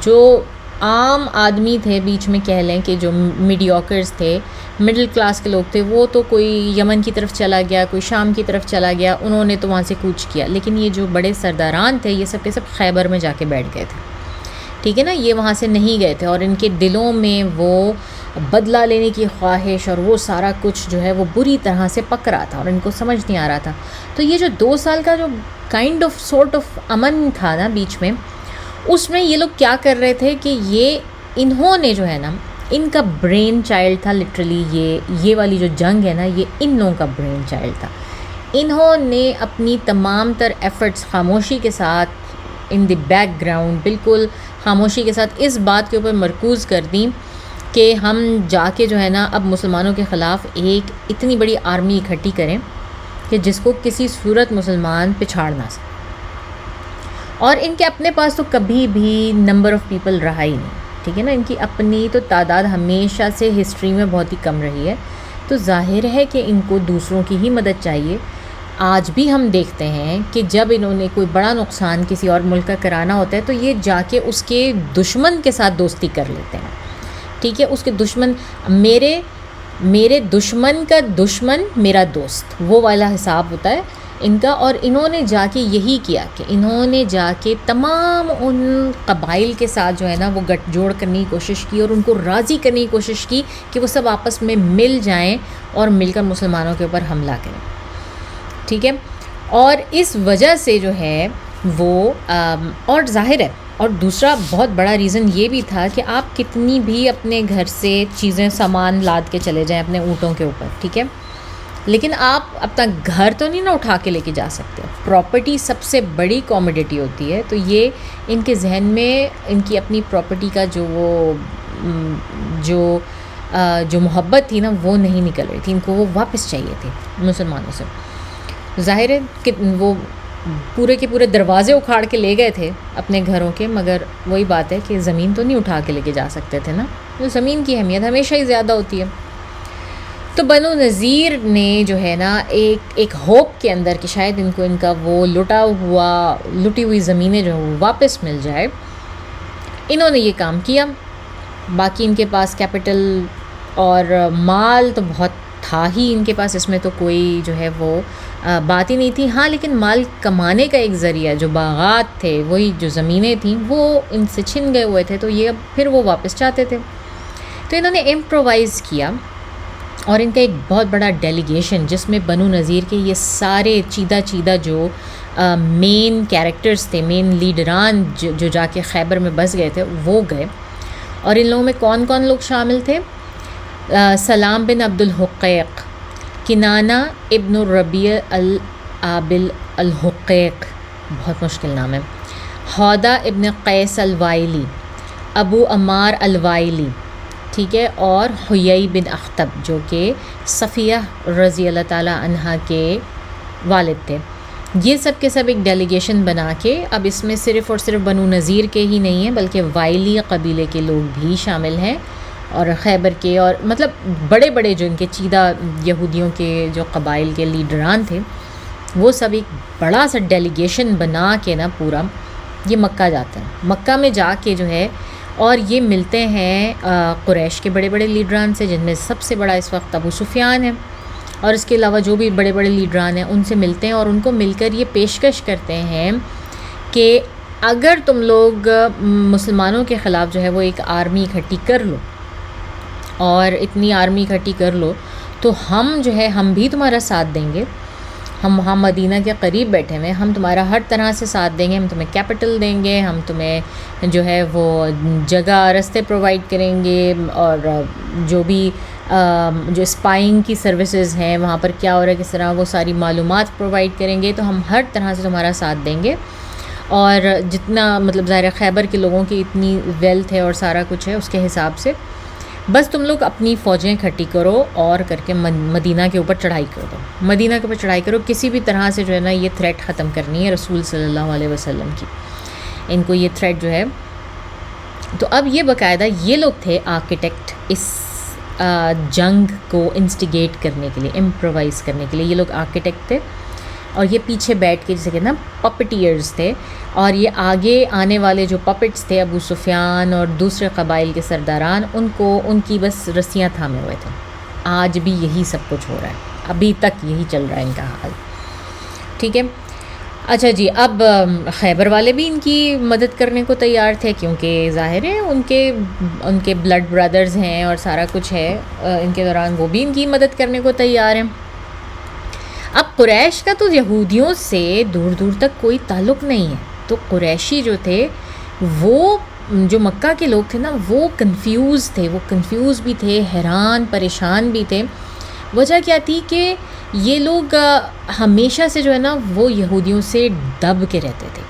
جو عام آدمی تھے بیچ میں کہہ لیں کہ جو میڈیوکرز تھے، مڈل کلاس کے لوگ تھے، وہ تو کوئی یمن کی طرف چلا گیا، کوئی شام کی طرف چلا گیا، انہوں نے تو وہاں سے کوچ کیا. لیکن یہ جو بڑے سرداران تھے یہ سب کے سب خیبر میں جا کے بیٹھ گئے تھے. ٹھیک ہے نا، یہ وہاں سے نہیں گئے تھے، اور ان کے دلوں میں وہ بدلہ لینے کی خواہش اور وہ سارا کچھ جو ہے وہ بری طرح سے پک رہا تھا اور ان کو سمجھ نہیں آ رہا تھا. تو یہ جو 2 سال کا جو کائنڈ آف سورٹ آف امن تھا نا بیچ میں، اس میں یہ لوگ کیا کر رہے تھے کہ انہوں نے جو ہے نا، ان کا برین چائلڈ تھا لٹرلی. یہ والی جو جنگ ہے نا، یہ ان لوگوں کا برین چائلڈ تھا. انہوں نے اپنی تمام تر ایفرٹس خاموشی کے ساتھ، ان دی بیک گراؤنڈ، بالکل خاموشی کے ساتھ اس بات کے اوپر مرکوز کر دیں کہ ہم جا کے جو ہے نا اب مسلمانوں کے خلاف ایک اتنی بڑی آرمی اکٹھی کریں کہ جس کو کسی صورت مسلمان پچھاڑ نہ سکے. اور ان کے اپنے پاس تو کبھی بھی نمبر آف پیپل رہا ہی نہیں. ٹھیک ہے نا، ان کی اپنی تو تعداد ہمیشہ سے ہسٹری میں بہت ہی کم رہی ہے. تو ظاہر ہے کہ ان کو دوسروں کی ہی مدد چاہیے. آج بھی ہم دیکھتے ہیں کہ جب انہوں نے کوئی بڑا نقصان کسی اور ملک کا کرانا ہوتا ہے تو یہ جا کے اس کے دشمن کے ساتھ دوستی کر لیتے ہیں. ٹھیک ہے، اس کے دشمن، میرے دشمن کا دشمن میرا دوست، وہ والا حساب ہوتا ہے ان کا. اور انہوں نے جا کے یہی کیا کہ انہوں نے جا کے تمام ان قبائل کے ساتھ جو ہے نا وہ گٹھ جوڑ کرنے کی کوشش کی اور ان کو راضی کرنے کی کوشش کی کہ وہ سب آپس میں مل جائیں اور مل کر مسلمانوں کے اوپر حملہ کریں. ٹھیک ہے، اور اس وجہ سے جو ہے وہ اور ظاہر ہے، اور دوسرا بہت بڑا ریزن یہ بھی تھا کہ آپ کتنی بھی اپنے گھر سے چیزیں سامان لاد کے چلے جائیں اپنے اونٹوں کے اوپر، ٹھیک ہے، لیکن آپ اپنا گھر تو نہیں نا اٹھا کے لے کے جا سکتے. پراپرٹی سب سے بڑی کوموڈیٹی ہوتی ہے. تو یہ ان کے ذہن میں ان کی اپنی پراپرٹی کا جو محبت تھی نا وہ نہیں نکل رہی تھی. ان کو وہ واپس چاہیے تھی مسلمانوں سے. ظاہر ہے کہ وہ پورے کے پورے دروازے اکھاڑ کے لے گئے تھے اپنے گھروں کے، مگر وہی بات ہے کہ زمین تو نہیں اٹھا کے لے کے جا سکتے تھے نا. تو زمین کی اہمیت ہمیشہ ہی زیادہ ہوتی ہے. تو بنو نذیر نے جو ہے نا ایک ہوپ کے اندر کہ شاید ان کو ان کا وہ لٹی ہوئی زمینیں جو واپس مل جائے، انہوں نے یہ کام کیا. باقی ان کے پاس کیپٹل اور مال تو بہت تھا ہی ان کے پاس، اس میں تو کوئی جو ہے وہ بات ہی نہیں تھی. ہاں لیکن مال کمانے کا ایک ذریعہ جو باغات تھے، وہی جو زمینیں تھیں وہ ان سے چھن گئے ہوئے تھے، تو یہ اب پھر وہ واپس چاہتے تھے. تو انہوں نے امپرووائز کیا اور ان کا ایک بہت بڑا ڈیلیگیشن جس میں بنو نذیر کے یہ سارے چیدہ جو مین کیریکٹرز تھے، مین لیڈران جو جا کے خیبر میں بس گئے تھے، وہ گئے. اور ان لوگوں میں کون کون لوگ شامل تھے؟ سلام بن عبد الحقیق، کنانہ ابن الربیع العابل الحقیق، بہت مشکل نام ہے، حودہ ابن قیس الوائلی، ابو عمار الوائلی، ٹھیک ہے، اور حیی بن اخطب جو کہ صفیہ رضی اللہ تعالیٰ عنہا کے والد تھے. یہ سب کے سب ایک ڈیلیگیشن بنا کے، اب اس میں صرف اور صرف بنو نذیر کے ہی نہیں ہیں بلکہ وائلی قبیلے کے لوگ بھی شامل ہیں، اور خیبر کے، اور مطلب بڑے بڑے جو ان کے چیدہ یہودیوں کے جو قبائل کے لیڈران تھے، وہ سب ایک بڑا سا ڈیلیگیشن بنا کے نا پورا یہ مکہ جاتے ہیں. مکہ میں جا کے جو ہے اور یہ ملتے ہیں قریش کے بڑے بڑے لیڈران سے، جن میں سب سے بڑا اس وقت ابو سفیان ہے، اور اس کے علاوہ جو بھی بڑے بڑے لیڈران ہیں ان سے ملتے ہیں، اور ان کو مل کر یہ پیشکش کرتے ہیں کہ اگر تم لوگ مسلمانوں کے خلاف جو ہے وہ ایک آرمی اکٹھی کر لو، اور اتنی آرمی اکٹھی کر لو، تو ہم جو ہے ہم بھی تمہارا ساتھ دیں گے. ہم وہاں مدینہ کے قریب بیٹھے ہوئے، ہم تمہارا ہر طرح سے ساتھ دیں گے، ہم تمہیں کیپٹل دیں گے، ہم تمہیں جو ہے وہ جگہ رستے پرووائڈ کریں گے، اور جو بھی جو اسپائنگ کی سروسز ہیں وہاں پر کیا ہو رہا ہے کس طرح، وہ ساری معلومات پرووائڈ کریں گے. تو ہم ہر طرح سے تمہارا ساتھ دیں گے، اور جتنا مطلب ظاہر خیبر کے لوگوں کی اتنی ویلتھ ہے اور سارا کچھ ہے اس کے حساب سے، بس تم لوگ اپنی فوجیں اکٹھی کرو اور کر کے مدینہ کے اوپر چڑھائی کر دو. مدینہ کے اوپر چڑھائی کرو، کسی بھی طرح سے جو ہے نا یہ تھریٹ ختم کرنی ہے رسول صلی اللہ علیہ وسلم کی، ان کو یہ تھریٹ جو ہے. تو اب یہ باقاعدہ یہ لوگ تھے آرکیٹیکٹ اس جنگ کو انسٹیگیٹ کرنے کے لیے، امپرووائز کرنے کے لیے، یہ لوگ آرکیٹیکٹ تھے. اور یہ پیچھے بیٹھ کے جسے کہتے ہیں نا پپٹیئرز تھے، اور یہ آگے آنے والے جو پپٹس تھے ابو سفیان اور دوسرے قبائل کے سرداران، ان کی بس رسیاں تھامے ہوئے تھے. آج بھی یہی سب کچھ ہو رہا ہے، ابھی تک یہی چل رہا ہے ان کا حال. ٹھیک ہے، اچھا جی. اب خیبر والے بھی ان کی مدد کرنے کو تیار تھے، کیونکہ ظاہر ہے ان کے بلڈ برادرز ہیں اور سارا کچھ ہے. ان کے دوران وہ بھی ان کی مدد کرنے کو تیار ہیں. اب قریش کا تو یہودیوں سے دور دور تک کوئی تعلق نہیں ہے، تو قریشی جو تھے، وہ جو مکہ کے لوگ تھے نا، وہ کنفیوز تھے، وہ کنفیوز بھی تھے، حیران پریشان بھی تھے. وجہ کیا تھی کہ یہ لوگ ہمیشہ سے جو ہے نا وہ یہودیوں سے دب کے رہتے تھے.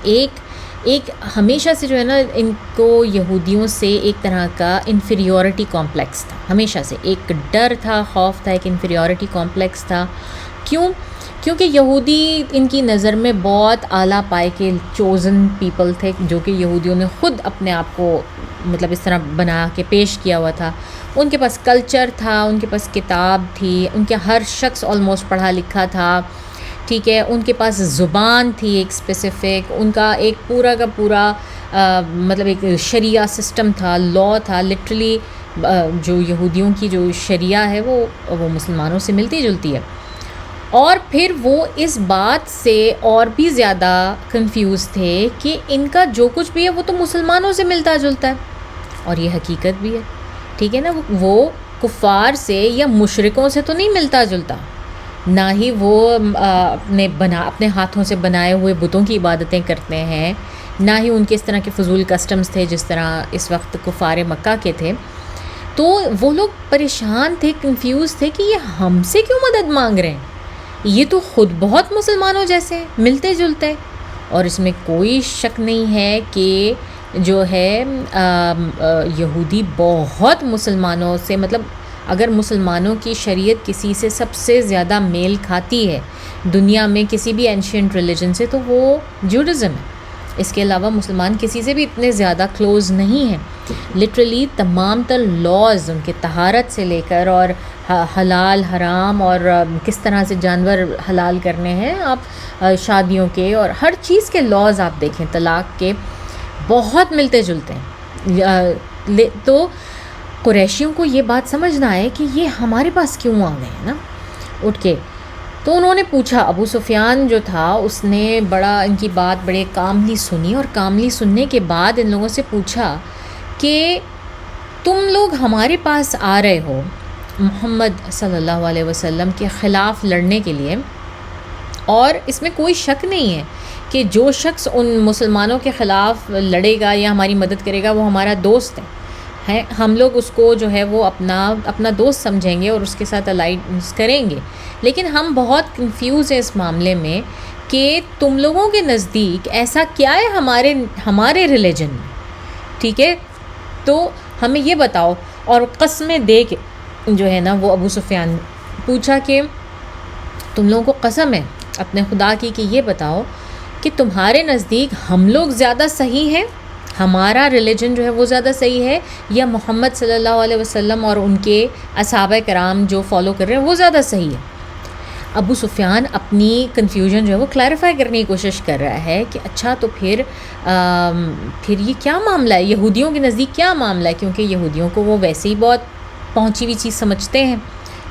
ایک ہمیشہ سے جو ہے نا ان کو یہودیوں سے ایک طرح کا انفیریورٹی کمپلیکس تھا، ہمیشہ سے ایک ڈر تھا، خوف تھا، ایک انفیریورٹی کمپلیکس تھا. کیونکہ یہودی ان کی نظر میں بہت اعلیٰ پائے کے چوزن پیپل تھے، جو کہ یہودیوں نے خود اپنے آپ کو مطلب اس طرح بنا کے پیش کیا ہوا تھا. ان کے پاس کلچر تھا، ان کے پاس کتاب تھی، ان کے ہر شخص آلموسٹ پڑھا لکھا تھا. ٹھیک ہے، ان کے پاس زبان تھی ایک اسپیسیفک، ان کا ایک پورا کا پورا مطلب ایک شریعہ سسٹم تھا، لا تھا. لٹرلی جو یہودیوں کی جو شریعہ ہے وہ مسلمانوں سے ملتی جلتی ہے. اور پھر وہ اس بات سے اور بھی زیادہ کنفیوز تھے کہ ان کا جو کچھ بھی ہے وہ تو مسلمانوں سے ملتا جلتا ہے، اور یہ حقیقت بھی ہے. ٹھیک ہے نا، وہ کفار سے یا مشرکوں سے تو نہیں ملتا جلتا، نہ ہی وہ اپنے ہاتھوں سے بنائے ہوئے بتوں کی عبادتیں کرتے ہیں، نہ ہی ان کے اس طرح کے فضول کسٹمز تھے جس طرح اس وقت کفار مکہ کے تھے. تو وہ لوگ پریشان تھے، کنفیوز تھے کہ یہ ہم سے کیوں مدد مانگ رہے ہیں، یہ تو خود بہت مسلمانوں جیسے ملتے جلتے. اور اس میں کوئی شک نہیں ہے کہ جو ہے یہودی بہت مسلمانوں سے، مطلب اگر مسلمانوں کی شریعت کسی سے سب سے زیادہ میل کھاتی ہے دنیا میں کسی بھی اینشینٹ ریلیجن سے، تو وہ جوڈزم ہے. اس کے علاوہ مسلمان کسی سے بھی اتنے زیادہ کلوز نہیں ہیں. لٹرلی تمام تر لاز ان کے طہارت سے لے کر اور حلال حرام اور کس طرح سے جانور حلال کرنے ہیں، آپ شادیوں کے اور ہر چیز کے لاز آپ دیکھیں، طلاق کے، بہت ملتے جلتے ہیں. تو قریشیوں کو یہ بات سمجھنا ہے کہ یہ ہمارے پاس کیوں آ گئے ہیں نا اٹھ کے. تو انہوں نے پوچھا، ابو سفیان جو تھا اس نے بڑا ان کی بات بڑے کاملی سنی، اور کاملی سننے کے بعد ان لوگوں سے پوچھا کہ تم لوگ ہمارے پاس آ رہے ہو محمد صلی اللہ علیہ وسلم کے خلاف لڑنے کے لیے، اور اس میں کوئی شک نہیں ہے کہ جو شخص ان مسلمانوں کے خلاف لڑے گا یا ہماری مدد کرے گا وہ ہمارا دوست ہے، ہم لوگ اس کو جو ہے وہ اپنا دوست سمجھیں گے اور اس کے ساتھ الائنس کریں گے. لیکن ہم بہت کنفیوز ہیں اس معاملے میں کہ تم لوگوں کے نزدیک ایسا کیا ہے ہمارے ریلیجن میں، ٹھیک ہے، تو ہمیں یہ بتاؤ. اور قسمیں دے کے جو ہے نا وہ ابو سفیان پوچھا کہ تم لوگوں کو قسم ہے اپنے خدا کی کہ یہ بتاؤ کہ تمہارے نزدیک ہم لوگ زیادہ صحیح ہیں، ہمارا ریلیجن جو ہے وہ زیادہ صحیح ہے، یا محمد صلی اللہ علیہ وسلم اور ان کے اصحابہ کرام جو فالو کر رہے ہیں وہ زیادہ صحیح ہے. ابو سفیان اپنی کنفیوژن جو ہے وہ کلیریفائی کرنے کی کوشش کر رہا ہے کہ اچھا تو پھر یہ کیا معاملہ ہے، یہودیوں کے نزدیک کیا معاملہ ہے، کیونکہ یہودیوں کو وہ ویسے ہی بہت پہنچی ہوئی چیز سمجھتے ہیں،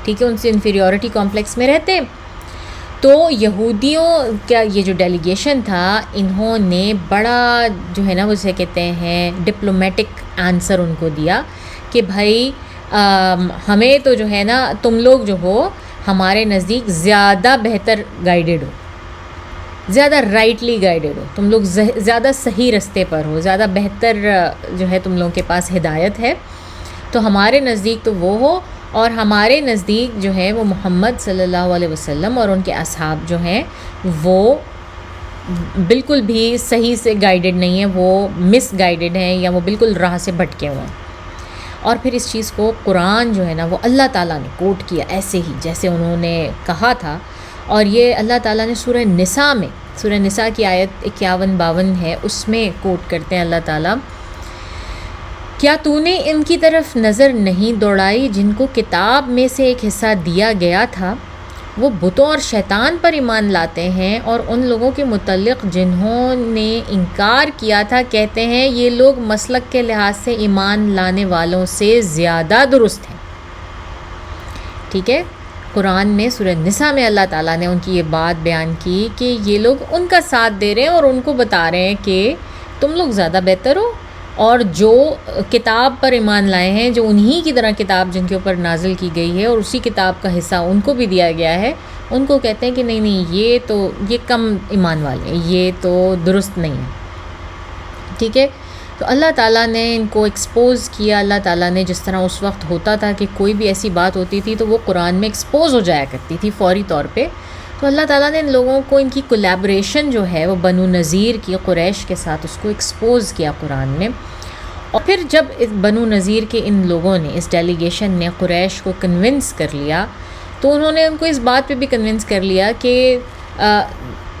ٹھیک ہے، ان سے انفیریورٹی کمپلیکس میں رہتے ہیں. تو یہودیوں کا یہ جو ڈیلیگیشن تھا انہوں نے بڑا جو ہے نا اسے کہتے ہیں ڈپلومیٹک آنسر ان کو دیا کہ بھائی ہمیں تو جو ہے نا تم لوگ جو ہو ہمارے نزدیک زیادہ بہتر گائیڈڈ ہو، زیادہ رائٹلی گائیڈڈ ہو، تم لوگ زیادہ صحیح رستے پر ہو، زیادہ بہتر جو ہے تم لوگوں کے پاس ہدایت ہے، تو ہمارے نزدیک تو وہ ہو. اور ہمارے نزدیک جو ہے وہ محمد صلی اللہ علیہ وسلم اور ان کے اصحاب جو ہیں وہ بالکل بھی صحیح سے گائیڈڈ نہیں ہیں، وہ مس گائیڈڈ ہیں یا وہ بالکل راہ سے بھٹکے ہوئے ہیں. اور پھر اس چیز کو قرآن جو ہے نا وہ اللہ تعالیٰ نے کوٹ کیا ایسے ہی جیسے انہوں نے کہا تھا. اور یہ اللہ تعالیٰ نے سورہ نساء کی آیت 51-52 ہے، اس میں کوٹ کرتے ہیں اللہ تعالیٰ، کیا تو نے ان کی طرف نظر نہیں دوڑائی جن کو کتاب میں سے ایک حصہ دیا گیا تھا، وہ بتوں اور شیطان پر ایمان لاتے ہیں، اور ان لوگوں کے متعلق جنہوں نے انکار کیا تھا کہتے ہیں یہ لوگ مسلک کے لحاظ سے ایمان لانے والوں سے زیادہ درست ہیں. ٹھیک ہے، قرآن میں سورہ نساء میں اللہ تعالیٰ نے ان کی یہ بات بیان کی کہ یہ لوگ ان کا ساتھ دے رہے ہیں اور ان کو بتا رہے ہیں کہ تم لوگ زیادہ بہتر ہو، اور جو کتاب پر ایمان لائے ہیں، جو انہی کی طرح کتاب جن کے اوپر نازل کی گئی ہے اور اسی کتاب کا حصہ ان کو بھی دیا گیا ہے، ان کو کہتے ہیں کہ نہیں یہ کم ایمان والے ہیں، یہ تو درست نہیں ہے. ٹھیک ہے، تو اللہ تعالیٰ نے ان کو ایکسپوز کیا. اللہ تعالیٰ نے جس طرح اس وقت ہوتا تھا کہ کوئی بھی ایسی بات ہوتی تھی تو وہ قرآن میں ایکسپوز ہو جایا کرتی تھی فوری طور پہ، تو اللہ تعالیٰ نے ان لوگوں کو ان کی کولیبریشن جو ہے وہ بنو نذیر کی قریش کے ساتھ اس کو ایکسپوز کیا قرآن میں. اور پھر جب بنو نذیر کے ان لوگوں نے، اس ڈیلیگیشن نے قریش کو کنونس کر لیا، تو انہوں نے ان کو اس بات پہ بھی کنونس کر لیا کہ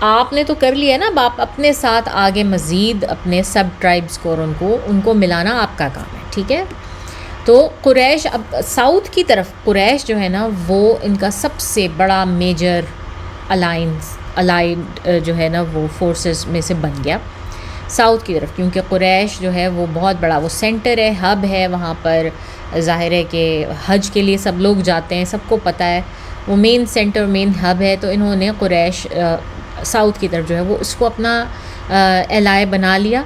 آپ نے تو کر لیا نا، آپ اپنے ساتھ آگے مزید اپنے سب ٹرائبس کو اور ان کو ملانا آپ کا کام ہے. ٹھیک ہے، تو قریش اب ساؤتھ کی طرف قریش جو ہے نا وہ ان کا سب سے بڑا میجر الائڈ جو ہے نا وہ فورسز میں سے بن گیا ساؤتھ کی طرف، کیونکہ قریش جو ہے وہ بہت بڑا وہ سینٹر ہے، ہب ہے، وہاں پر ظاہر ہے کہ حج کے لیے سب لوگ جاتے ہیں، سب کو پتہ ہے وہ مین سینٹر مین ہب ہے. تو انہوں نے قریش ساؤتھ کی طرف جو ہے وہ اس کو اپنا الائے بنا لیا.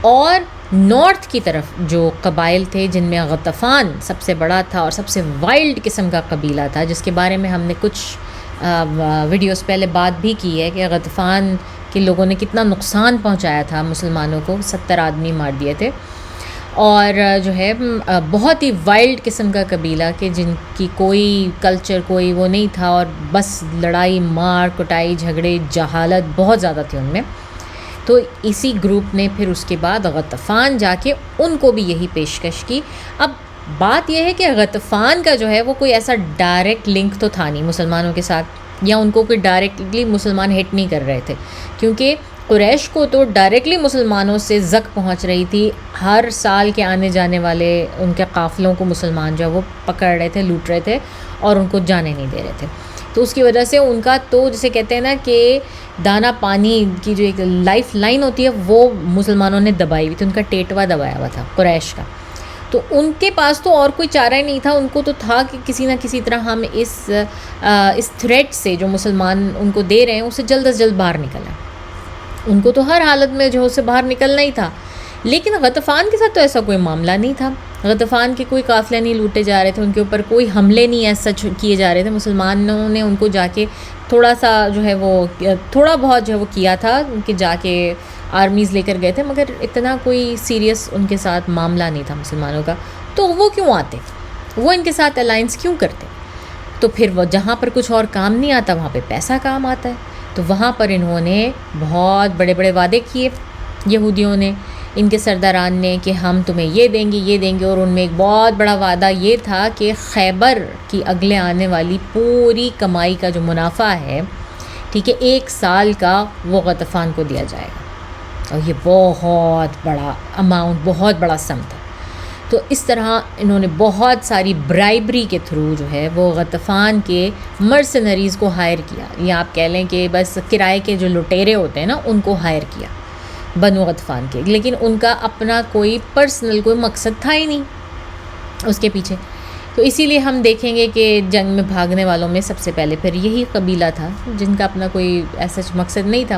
اور نارتھ کی طرف جو قبائل تھے جن میں غطفان سب سے بڑا تھا اور سب سے وائلڈ قسم کا قبیلہ تھا، جس کے بارے میں ہم نے کچھ ویڈیوز پہلے بات بھی کی ہے کہ غطفان کے لوگوں نے کتنا نقصان پہنچایا تھا مسلمانوں کو، 70 آدمی مار دیے تھے. اور جو ہے بہت ہی وائلڈ قسم کا قبیلہ کہ جن کی کوئی کلچر کوئی وہ نہیں تھا، اور بس لڑائی مار کٹائی جھگڑے جہالت بہت زیادہ تھی ان میں. تو اسی گروپ نے پھر اس کے بعد غطفان جا کے ان کو بھی یہی پیشکش کی. اب بات یہ ہے کہ غطفان کا جو ہے وہ کوئی ایسا ڈائریکٹ لنک تو تھا نہیں مسلمانوں کے ساتھ، یا ان کو کوئی ڈائریکٹلی مسلمان ہٹ نہیں کر رہے تھے، کیونکہ قریش کو تو ڈائریکٹلی مسلمانوں سے زک پہنچ رہی تھی. ہر سال کے آنے جانے والے ان کے قافلوں کو مسلمان جو ہے وہ پکڑ رہے تھے، لوٹ رہے تھے اور ان کو جانے نہیں دے رہے تھے. تو اس کی وجہ سے ان کا تو جسے کہتے ہیں نا کہ دانہ پانی کی جو ایک لائف لائن ہوتی ہے وہ مسلمانوں نے دبائی ہوئی تھی، ان کا ٹیٹوا دبایا ہوا تھا قریش کا. تو ان کے پاس تو اور کوئی چارہ ہی نہیں تھا، ان کو تو تھا کہ کسی نہ کسی طرح ہم اس تھریٹ سے جو مسلمان ان کو دے رہے ہیں اسے جلد از جلد باہر نکلنا. ان کو تو ہر حالت میں جو ہے اسے باہر نکلنا ہی تھا. لیکن غطفان کے ساتھ تو ایسا کوئی معاملہ نہیں تھا. غطفان کے کوئی قافلے نہیں لوٹے جا رہے تھے، ان کے اوپر کوئی حملے نہیں ایسا کیے جا رہے تھے. مسلمانوں نے ان کو جا کے تھوڑا سا جو ہے وہ تھوڑا بہت جو ہے وہ کیا تھا کہ جا کے آرمیز لے کر گئے تھے، مگر اتنا کوئی سیریس ان کے ساتھ معاملہ نہیں تھا مسلمانوں کا. تو وہ کیوں آتے؟ وہ ان کے ساتھ الائنس کیوں کرتے؟ تو پھر وہ جہاں پر کچھ اور کام نہیں آتا وہاں پہ پیسہ کام آتا ہے. تو وہاں پر انہوں نے بہت بڑے بڑے وعدے کیے یہودیوں نے، ان کے سرداران نے، کہ ہم تمہیں یہ دیں گے یہ دیں گے. اور ان میں ایک بہت بڑا وعدہ یہ تھا کہ خیبر کی اگلے آنے والی پوری کمائی کا جو منافع ہے، ٹھیک ہے، 1 سال کا وہ غطفان کو دیا جائے گا. اور یہ بہت بڑا اماؤنٹ، بہت بڑا سم تھا. تو اس طرح انہوں نے بہت ساری برائبری کے تھرو جو ہے وہ غطفان کے مرسنریز کو ہائر کیا، یا آپ کہہ لیں کہ بس کرائے کے جو لٹیرے ہوتے ہیں نا ان کو ہائر کیا بنو غطفان کے. لیکن ان کا اپنا کوئی پرسنل کوئی مقصد تھا ہی نہیں اس کے پیچھے. تو اسی لیے ہم دیکھیں گے کہ جنگ میں بھاگنے والوں میں سب سے پہلے پھر یہی قبیلہ تھا جن کا اپنا کوئی ایسا مقصد نہیں تھا.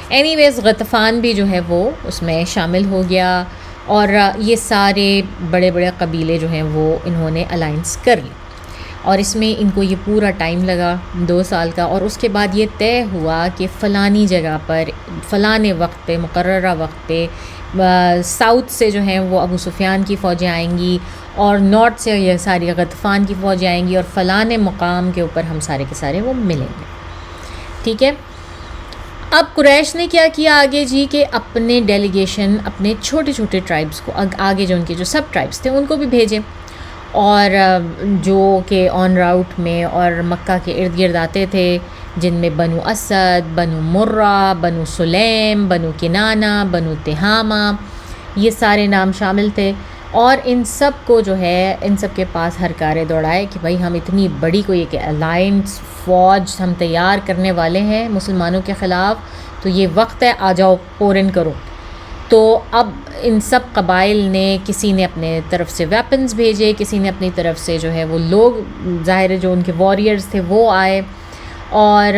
اینی ویز غطفان بھی جو ہے وہ اس میں شامل ہو گیا، اور یہ سارے بڑے بڑے قبیلے جو ہیں وہ انہوں نے الائنس کر لی. اور اس میں ان کو یہ پورا ٹائم لگا 2 سال کا. اور اس کے بعد یہ طے ہوا کہ فلانی جگہ پر فلانے وقت پہ، مقررہ وقت پہ ساؤتھ سے جو ہیں وہ ابو سفیان کی فوجیں آئیں گی، اور نارتھ سے یہ ساری غطفان کی فوجیں آئیں گی، اور فلانے مقام کے اوپر ہم سارے کے سارے وہ ملیں گے. ٹھیک ہے. اب قریش نے کیا کیا آگے جی، کہ اپنے ڈیلیگیشن اپنے چھوٹے چھوٹے ٹرائبس کو آگے، جو ان کے جو سب ٹرائبس تھے ان کو بھی بھیجے، اور جو کہ آن راؤٹ میں اور مکہ کے ارد گرد آتے تھے، جن میں بنو اسد، بنو مرہ، بنو سلیم، بنو کنانہ، بنو تہامہ، یہ سارے نام شامل تھے. اور ان سب کو جو ہے ان سب کے پاس ہر کارے دوڑائے کہ بھائی ہم اتنی بڑی کوئی ایک الائنس فوج ہم تیار کرنے والے ہیں مسلمانوں کے خلاف، تو یہ وقت ہے، آ جاؤ پورن کرو. تو اب ان سب قبائل نے، کسی نے اپنے طرف سے ویپنز بھیجے، کسی نے اپنی طرف سے جو ہے وہ لوگ، ظاہر ہے جو ان کے واریئرز تھے وہ آئے، اور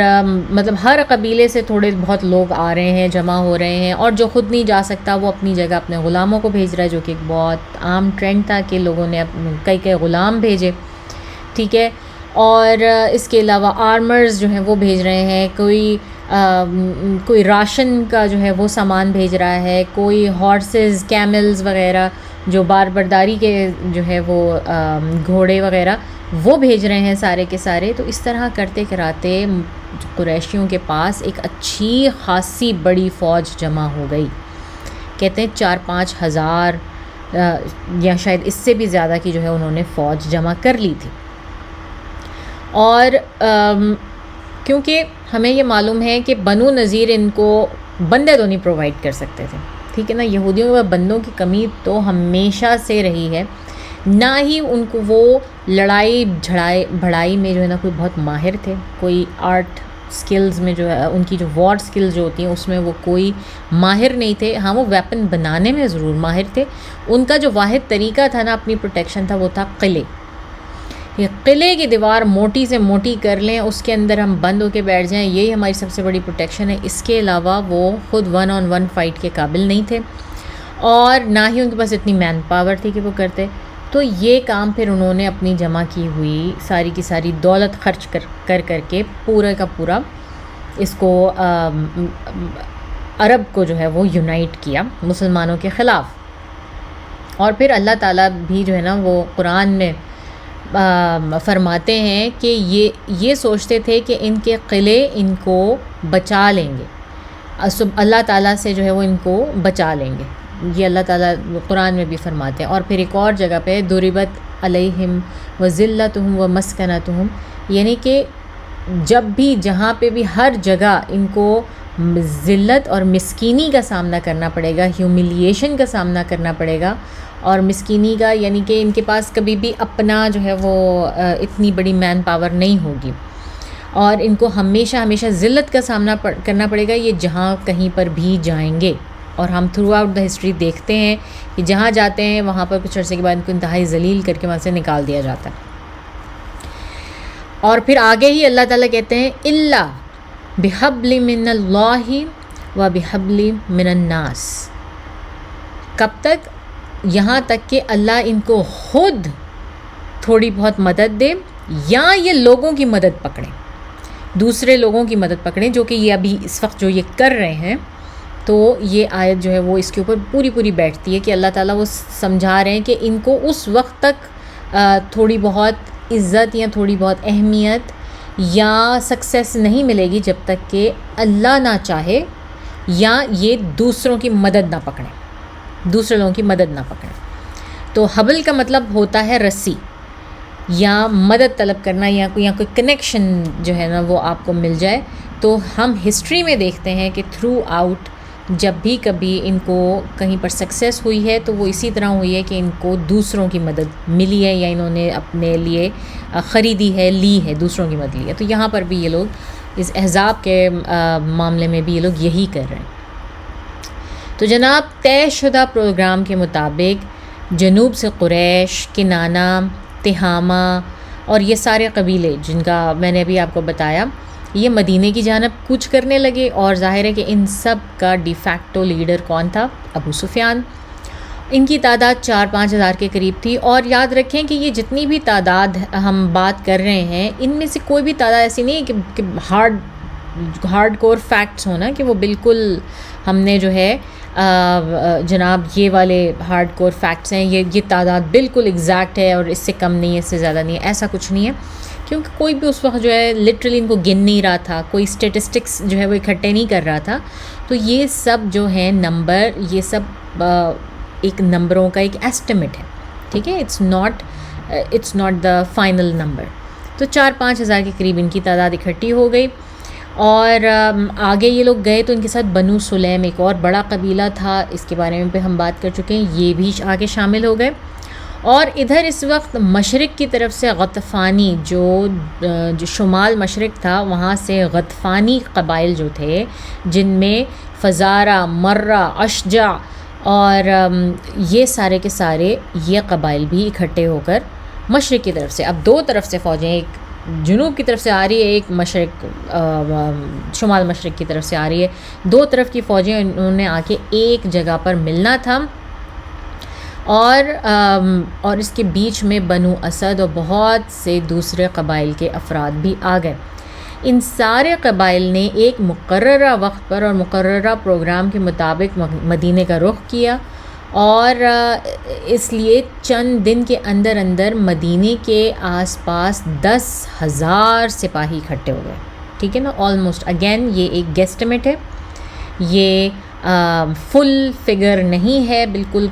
مطلب ہر قبیلے سے تھوڑے بہت لوگ آ رہے ہیں، جمع ہو رہے ہیں. اور جو خود نہیں جا سکتا وہ اپنی جگہ اپنے غلاموں کو بھیج رہا ہے، جو کہ ایک بہت عام ٹرینڈ تھا کہ لوگوں نے کئی غلام بھیجے. ٹھیک ہے. اور اس کے علاوہ آرمرز جو ہیں وہ بھیج رہے ہیں، کوئی راشن کا جو ہے وہ سامان بھیج رہا ہے، کوئی ہارسز، کیملز وغیرہ جو برداری کے جو ہے وہ گھوڑے وغیرہ وہ بھیج رہے ہیں سارے کے سارے. تو اس طرح کرتے کراتے قریشیوں کے پاس ایک اچھی خاصی بڑی فوج جمع ہو گئی. کہتے ہیں 4-5 ہزار یا شاید اس سے بھی زیادہ کی جو ہے انہوں نے فوج جمع کر لی تھی. اور کیونکہ ہمیں یہ معلوم ہے کہ بنو نذیر ان کو بندے تو نہیں پرووائڈ کر سکتے تھے، ٹھیک ہے نا، یہودیوں میں بندوں کی کمی تو ہمیشہ سے رہی ہے، نہ ہی ان کو وہ لڑائی بھڑائی میں جو ہے نا کوئی بہت ماہر تھے، کوئی آرٹ سکلز میں جو ہے ان کی جو وار سکلز جو ہوتی ہیں اس میں وہ کوئی ماہر نہیں تھے. ہاں وہ ویپن بنانے میں ضرور ماہر تھے. ان کا جو واحد طریقہ تھا نا اپنی پروٹیکشن تھا وہ تھا قلعے. یہ قلعے کی دیوار موٹی سے موٹی کر لیں، اس کے اندر ہم بند ہو کے بیٹھ جائیں، یہی ہماری سب سے بڑی پروٹیکشن ہے. اس کے علاوہ وہ خود 1 on 1 فائٹ کے قابل نہیں تھے، اور نہ ہی ان کے پاس اتنی مین پاور تھی کہ وہ کرتے. تو یہ کام پھر انہوں نے اپنی جمع کی ہوئی ساری کی ساری دولت خرچ کر کے پورا کا پورا اس کو عرب کو جو ہے وہ یونائٹ کیا مسلمانوں کے خلاف. اور پھر اللہ تعالیٰ بھی جو ہے نا وہ قرآن میں فرماتے ہیں کہ یہ سوچتے تھے کہ ان کے قلعے ان کو بچا لیں گے، اللہ تعالیٰ سے جو ہے وہ ان کو بچا لیں گے. یہ اللہ تعالیٰ قرآن میں بھی فرماتے ہیں. اور پھر ایک اور جگہ پہ ضربت علیہم وذلتہم ومسکنتہم، یعنی کہ جب بھی جہاں پہ بھی ہر جگہ ان کو ذلت اور مسکینی کا سامنا کرنا پڑے گا، ہیوملیشن کا سامنا کرنا پڑے گا. اور مسکینی کا یعنی کہ ان کے پاس کبھی بھی اپنا جو ہے وہ اتنی بڑی مین پاور نہیں ہوگی، اور ان کو ہمیشہ ذلت کا سامنا کرنا پڑے گا یہ جہاں کہیں پر بھی جائیں گے. اور ہم تھرو آؤٹ دا ہسٹری دیکھتے ہیں کہ جہاں جاتے ہیں وہاں پر کچھ عرصے کے بعد ان کو انتہائی ذلیل کر کے وہاں سے نکال دیا جاتا ہے. اور پھر آگے ہی اللہ تعالیٰ کہتے ہیں الا بحبل من اللہ و بحبل من الناس. کب تک؟ یہاں تک کہ اللہ ان کو خود تھوڑی بہت مدد دے یا یہ لوگوں کی مدد پکڑیں، دوسرے لوگوں کی مدد پکڑیں، جو کہ یہ ابھی اس وقت جو یہ کر رہے ہیں. تو یہ آیت جو ہے وہ اس کے اوپر پوری بیٹھتی ہے کہ اللہ تعالیٰ وہ سمجھا رہے ہیں کہ ان کو اس وقت تک تھوڑی بہت عزت یا تھوڑی بہت اہمیت یا سکسیس نہیں ملے گی جب تک کہ اللہ نہ چاہے یا یہ دوسروں کی مدد نہ پکڑیں، دوسرے لوگوں کی مدد نہ پکڑیں. تو حبل کا مطلب ہوتا ہے رسی یا مدد طلب کرنا یا کوئی کنیکشن جو ہے نا وہ آپ کو مل جائے. تو ہم ہسٹری میں دیکھتے ہیں کہ تھرو آؤٹ جب بھی کبھی ان کو کہیں پر سکسیس ہوئی ہے تو وہ اسی طرح ہوئی ہے کہ ان کو دوسروں کی مدد ملی ہے یا انہوں نے اپنے لیے خریدی ہے، لی ہے، دوسروں کی مدد لی ہے. تو یہاں پر بھی یہ لوگ اس احزاب کے معاملے میں بھی یہ لوگ یہی کر رہے ہیں. تو جناب طے شدہ پروگرام کے مطابق جنوب سے قریش، کنانہ، تہامہ اور یہ سارے قبیلے جن کا میں نے ابھی آپ کو بتایا، یہ مدینے کی جانب کوچ کرنے لگے. اور ظاہر ہے کہ ان سب کا ڈی فیکٹو لیڈر کون تھا؟ ابو سفیان. ان کی تعداد 4-5 ہزار کے قریب تھی. اور یاد رکھیں کہ یہ جتنی بھی تعداد ہم بات کر رہے ہیں ان میں سے کوئی بھی تعداد ایسی نہیں ہے کہ ہارڈ کور فیکٹس ہونا کہ وہ بالکل ہم نے جو ہے جناب یہ والے ہارڈ کور فیکٹس ہیں، یہ تعداد بالکل ایگزیکٹ ہے اور اس سے کم نہیں ہے، اس سے زیادہ نہیں ہے. ایسا کچھ نہیں ہے، کیونکہ کوئی بھی اس وقت جو ہے لٹرلی ان کو گن نہیں رہا تھا، کوئی اسٹیٹسٹکس جو ہے وہ اکٹھے نہیں کر رہا تھا. تو یہ سب جو ہیں نمبر، یہ سب ایک نمبروں کا ایک ایسٹیمیٹ ہے، ٹھیک ہے، it's not the final number. تو 4-5 ہزار کے قریب ان کی تعداد اکٹھی ہو گئی. اور آگے یہ لوگ گئے تو ان کے ساتھ بنو سلیم ایک اور بڑا قبیلہ تھا، اس کے بارے میں بھی ہم بات کر چکے ہیں، یہ بھی آگے شامل ہو گئے. اور ادھر اس وقت مشرق کی طرف سے غطفانی جو شمال مشرق تھا وہاں سے غطفانی قبائل جو تھے، جن میں فزارہ، مرہ، اشجع اور یہ سارے کے سارے یہ قبائل بھی اکٹھے ہو کر مشرق کی طرف سے، اب دو طرف سے فوجیں، ایک جنوب کی طرف سے آ رہی ہے، ایک مشرق شمال مشرق کی طرف سے آ رہی ہے، دو طرف کی فوجیں انہوں نے آ کے ایک جگہ پر ملنا تھا. اور اس کے بیچ میں بنو اسد اور بہت سے دوسرے قبائل کے افراد بھی آ گئے. ان سارے قبائل نے ایک مقررہ وقت پر اور مقررہ پروگرام کے مطابق مدینے کا رخ کیا، اور اس لیے چند دن کے اندر مدینے کے آس پاس 10,000 سپاہی اکٹھے ہو گئے. ٹھیک ہے نا، آلموسٹ اگین یہ ایک گیسٹیمیٹ ہے، یہ فل فگر نہیں ہے، بالکل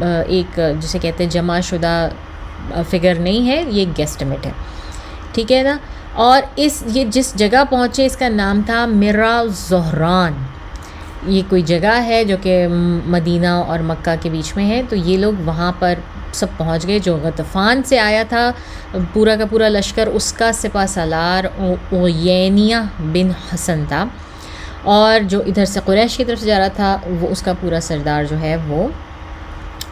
ایک جسے کہتے ہیں جمع شدہ فگر نہیں ہے، یہ گیسٹیمیٹ ہے. ٹھیک ہے نا. اور یہ جس جگہ پہنچے اس کا نام تھا مرا زہران. یہ کوئی جگہ ہے جو کہ مدینہ اور مکہ کے بیچ میں ہے. تو یہ لوگ وہاں پر سب پہنچ گئے. جو غطفان سے آیا تھا پورا کا پورا لشکر، اس کا سپہ سالار اوینیہ بن حسن تھا، اور جو ادھر سے قریش کی طرف سے جا رہا تھا وہ اس کا پورا سردار جو ہے وہ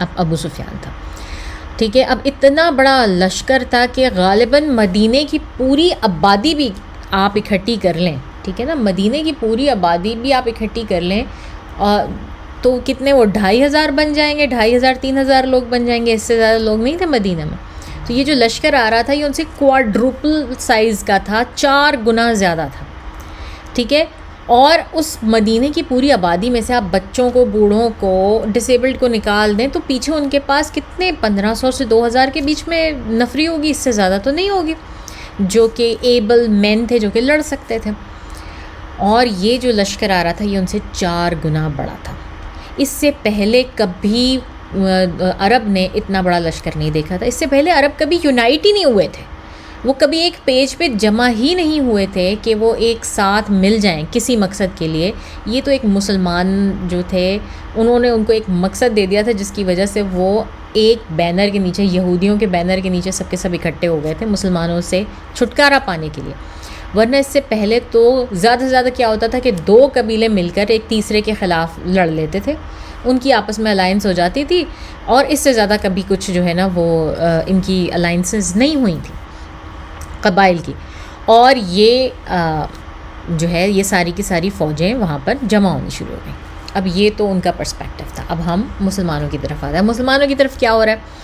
ابو سفیان تھا. ٹھیک ہے. اب اتنا بڑا لشکر تھا کہ غالباً مدینے کی پوری آبادی بھی آپ اکٹھی کر لیں، ٹھیک ہے نا، مدینے کی پوری آبادی بھی آپ اکٹھی کر لیں تو کتنے، وہ 2,500 بن جائیں گے، 2,500-3,000 لوگ بن جائیں گے. اس سے زیادہ لوگ نہیں تھے مدینہ میں. تو یہ جو لشکر آ رہا تھا یہ ان سے کوارڈروپل سائز کا تھا، 4 گنا زیادہ تھا. ٹھیک ہے. اور اس مدینے کی پوری آبادی میں سے آپ بچوں کو، بوڑھوں کو، ڈسیبلڈ کو نکال دیں تو پیچھے ان کے پاس کتنے 1,500 سے 2,000 کے بیچ میں نفری ہوگی، اس سے زیادہ تو نہیں ہوگی، جو کہ ایبل مین تھے، جو کہ لڑ سکتے تھے. اور یہ جو لشکر آ رہا تھا یہ ان سے 4 گنا بڑا تھا. اس سے پہلے کبھی عرب نے اتنا بڑا لشکر نہیں دیکھا تھا. اس سے پہلے عرب کبھی یونائٹ ہی نہیں ہوئے تھے، وہ کبھی ایک پیج پہ جمع ہی نہیں ہوئے تھے کہ وہ ایک ساتھ مل جائیں کسی مقصد کے لیے. یہ تو ایک مسلمان جو تھے انہوں نے ان کو ایک مقصد دے دیا تھا جس کی وجہ سے وہ ایک بینر کے نیچے، یہودیوں کے بینر کے نیچے سب کے سب اکٹھے ہو گئے تھے مسلمانوں سے چھٹکارا پانے کے لیے. ورنہ اس سے پہلے تو زیادہ سے زیادہ کیا ہوتا تھا کہ 2 قبیلے مل کر ایک تیسرے کے خلاف لڑ لیتے تھے، ان کی آپس میں الائنس ہو جاتی تھی، اور اس سے زیادہ کبھی کچھ جو ہے نا وہ ان کی الائنسز نہیں ہوئی تھیں قبائل کی. اور یہ جو ہے یہ ساری کی ساری فوجیں وہاں پر جمع ہونی شروع ہو گئیں. اب یہ تو ان کا پرسپیکٹیو تھا. اب ہم مسلمانوں کی طرف آتے ہیں. مسلمانوں کی طرف کیا ہو رہا ہے؟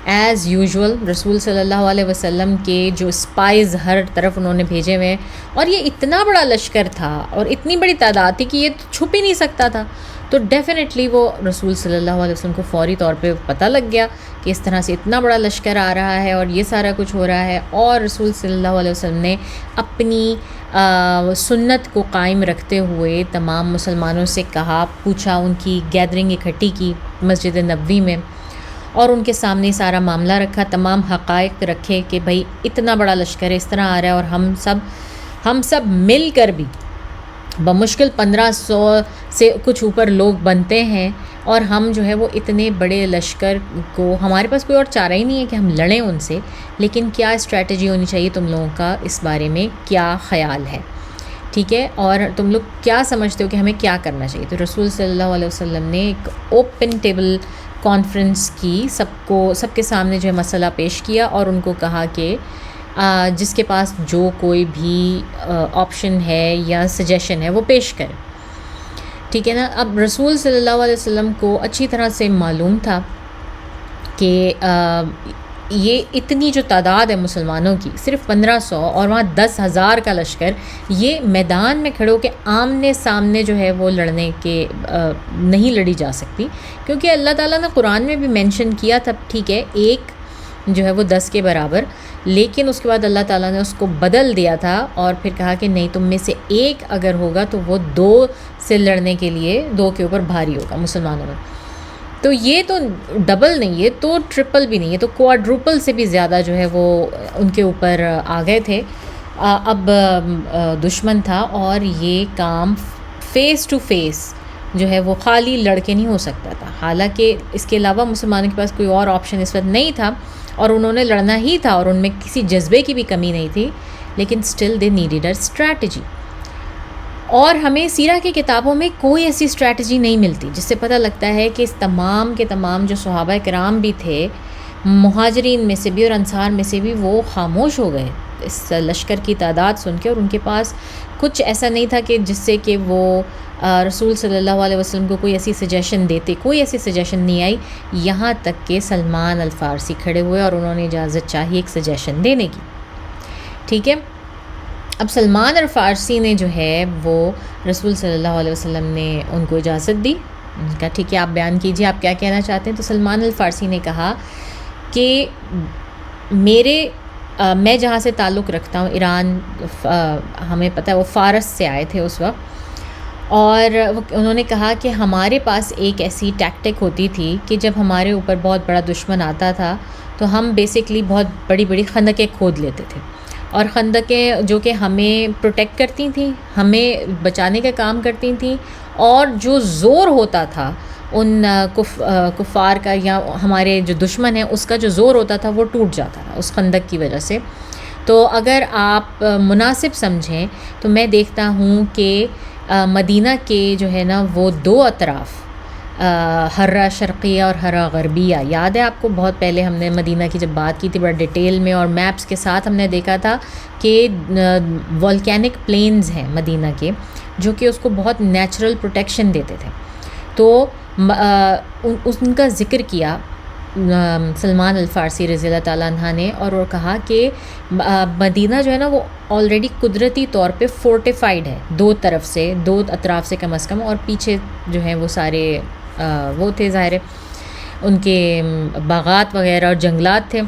ایز یوزول رسول صلی اللہ علیہ وسلم کے جو اسپائز ہر طرف انہوں نے بھیجے ہوئے ہیں، اور یہ اتنا بڑا لشکر تھا اور اتنی بڑی تعداد تھی کہ یہ تو چھپ ہی نہیں سکتا تھا. تو ڈیفینیٹلی وہ رسول صلی اللہ علیہ وسلم کو فوری طور پہ پتہ لگ گیا کہ اس طرح سے اتنا بڑا لشکر آ رہا ہے اور یہ سارا کچھ ہو رہا ہے. اور رسول صلی اللہ علیہ وسلم نے اپنی سنت کو قائم رکھتے ہوئے تمام مسلمانوں سے کہا، پوچھا، ان کی گیدرنگ اکٹھی کی مسجد نبوی میں، اور ان کے سامنے سارا معاملہ رکھا، تمام حقائق رکھے کہ بھائی اتنا بڑا لشکر اس طرح آ رہا ہے اور ہم سب مل کر بھی بمشکل 1500 سے کچھ اوپر لوگ بنتے ہیں، اور ہم جو ہے وہ اتنے بڑے لشکر کو، ہمارے پاس کوئی اور چارہ ہی نہیں ہے کہ ہم لڑیں ان سے، لیکن کیا اسٹریٹجی ہونی چاہیے، تم لوگوں کا اس بارے میں کیا خیال ہے، ٹھیک ہے، اور تم لوگ کیا سمجھتے ہو کہ ہمیں کیا کرنا چاہیے. تو رسول صلی اللہ علیہ وسلم نے ایک اوپن ٹیبل کانفرنس کی، سب کے سامنے جو ہے مسئلہ پیش کیا، اور ان کو کہا کہ جس کے پاس جو کوئی بھی آپشن ہے یا سجیشن ہے وہ پیش کرے، ٹھیک ہے نا. اب رسول صلی اللہ علیہ وسلم کو اچھی طرح سے معلوم تھا کہ یہ اتنی جو تعداد ہے مسلمانوں کی، صرف 1500 اور وہاں 10,000 کا لشکر، یہ میدان میں کھڑے ہو کے آمنے سامنے جو ہے وہ لڑنے کے نہیں لڑی جا سکتی، کیونکہ اللہ تعالیٰ نے قرآن میں بھی مینشن کیا تھا، ٹھیک ہے، ایک جو ہے وہ 10 کے برابر، لیکن اس کے بعد اللہ تعالیٰ نے اس کو بدل دیا تھا اور پھر کہا کہ نہیں، تم میں سے ایک اگر ہوگا تو وہ 2 سے لڑنے کے لیے 2 کے اوپر بھاری ہوگا مسلمانوں میں. تو یہ تو ڈبل نہیں، یہ تو ٹرپل بھی نہیں، یہ تو کوادروپل سے بھی زیادہ جو ہے وہ ان کے اوپر آ گئے تھے. اب دشمن تھا اور یہ کام فیس ٹو فیس جو ہے وہ خالی لڑکے نہیں ہو سکتا تھا، حالانکہ اس کے علاوہ مسلمانوں کے پاس کوئی اور آپشن اس وقت نہیں تھا اور انہوں نے لڑنا ہی تھا، اور ان میں کسی جذبے کی بھی کمی نہیں تھی، لیکن still they needed a strategy. اور ہمیں سیرہ کی کتابوں میں کوئی ایسی اسٹریٹجی نہیں ملتی جس سے پتہ لگتا ہے کہ اس تمام کے تمام جو صحابہ کرام بھی تھے، مہاجرین میں سے بھی اور انصار میں سے بھی، وہ خاموش ہو گئے اس لشکر کی تعداد سن کے، اور ان کے پاس کچھ ایسا نہیں تھا کہ جس سے کہ وہ رسول صلی اللہ علیہ وسلم کو کوئی ایسی سجیشن دیتے. کوئی ایسی سجیشن نہیں آئی، یہاں تک کہ سلمان الفارسی کھڑے ہوئے اور انہوں نے اجازت چاہی ایک سجیشن دینے کی، ٹھیک ہے. اب سلمان الفارسی نے جو ہے وہ رسول صلی اللہ علیہ وسلم نے ان کو اجازت دی، ان کا ٹھیک ہے آپ بیان کیجئے آپ کیا کہنا چاہتے ہیں. تو سلمان الفارسی نے کہا کہ میں جہاں سے تعلق رکھتا ہوں ایران، ہمیں پتہ ہے وہ فارس سے آئے تھے اس وقت، اور انہوں نے کہا کہ ہمارے پاس ایک ایسی ٹیکٹک ہوتی تھی کہ جب ہمارے اوپر بہت بڑا دشمن آتا تھا تو ہم بیسکلی بہت بڑی بڑی خندقیں کھود لیتے تھے، اور خندقیں جو کہ ہمیں پروٹیکٹ کرتی تھیں، ہمیں بچانے کا کام کرتی تھیں، اور جو زور ہوتا تھا ان کفار کا یا ہمارے جو دشمن ہیں اس کا جو زور ہوتا تھا وہ ٹوٹ جاتا تھا اس خندق کی وجہ سے. تو اگر آپ مناسب سمجھیں تو میں دیکھتا ہوں کہ مدینہ کے جو ہے نا وہ 2 اطراف، حرہ شرقیہ اور حرہ غربیہ، یاد ہے آپ کو بہت پہلے ہم نے مدینہ کی جب بات کی تھی بڑا ڈیٹیل میں، اور میپس کے ساتھ ہم نے دیکھا تھا کہ والکینک پلینز ہیں مدینہ کے جو کہ اس کو بہت نیچرل پروٹیکشن دیتے تھے. تو ان کا ذکر کیا سلمان الفارسی رضی اللہ تعالیٰ عنہ نے، اور وہ کہا کہ مدینہ جو ہے نا وہ آلریڈی قدرتی طور پہ فورٹیفائڈ ہے، 2 طرف سے، 2 اطراف سے کم از کم، اور پیچھے جو ہیں وہ سارے وہ تھے ظاہر ان کے باغات وغیرہ اور جنگلات تھے،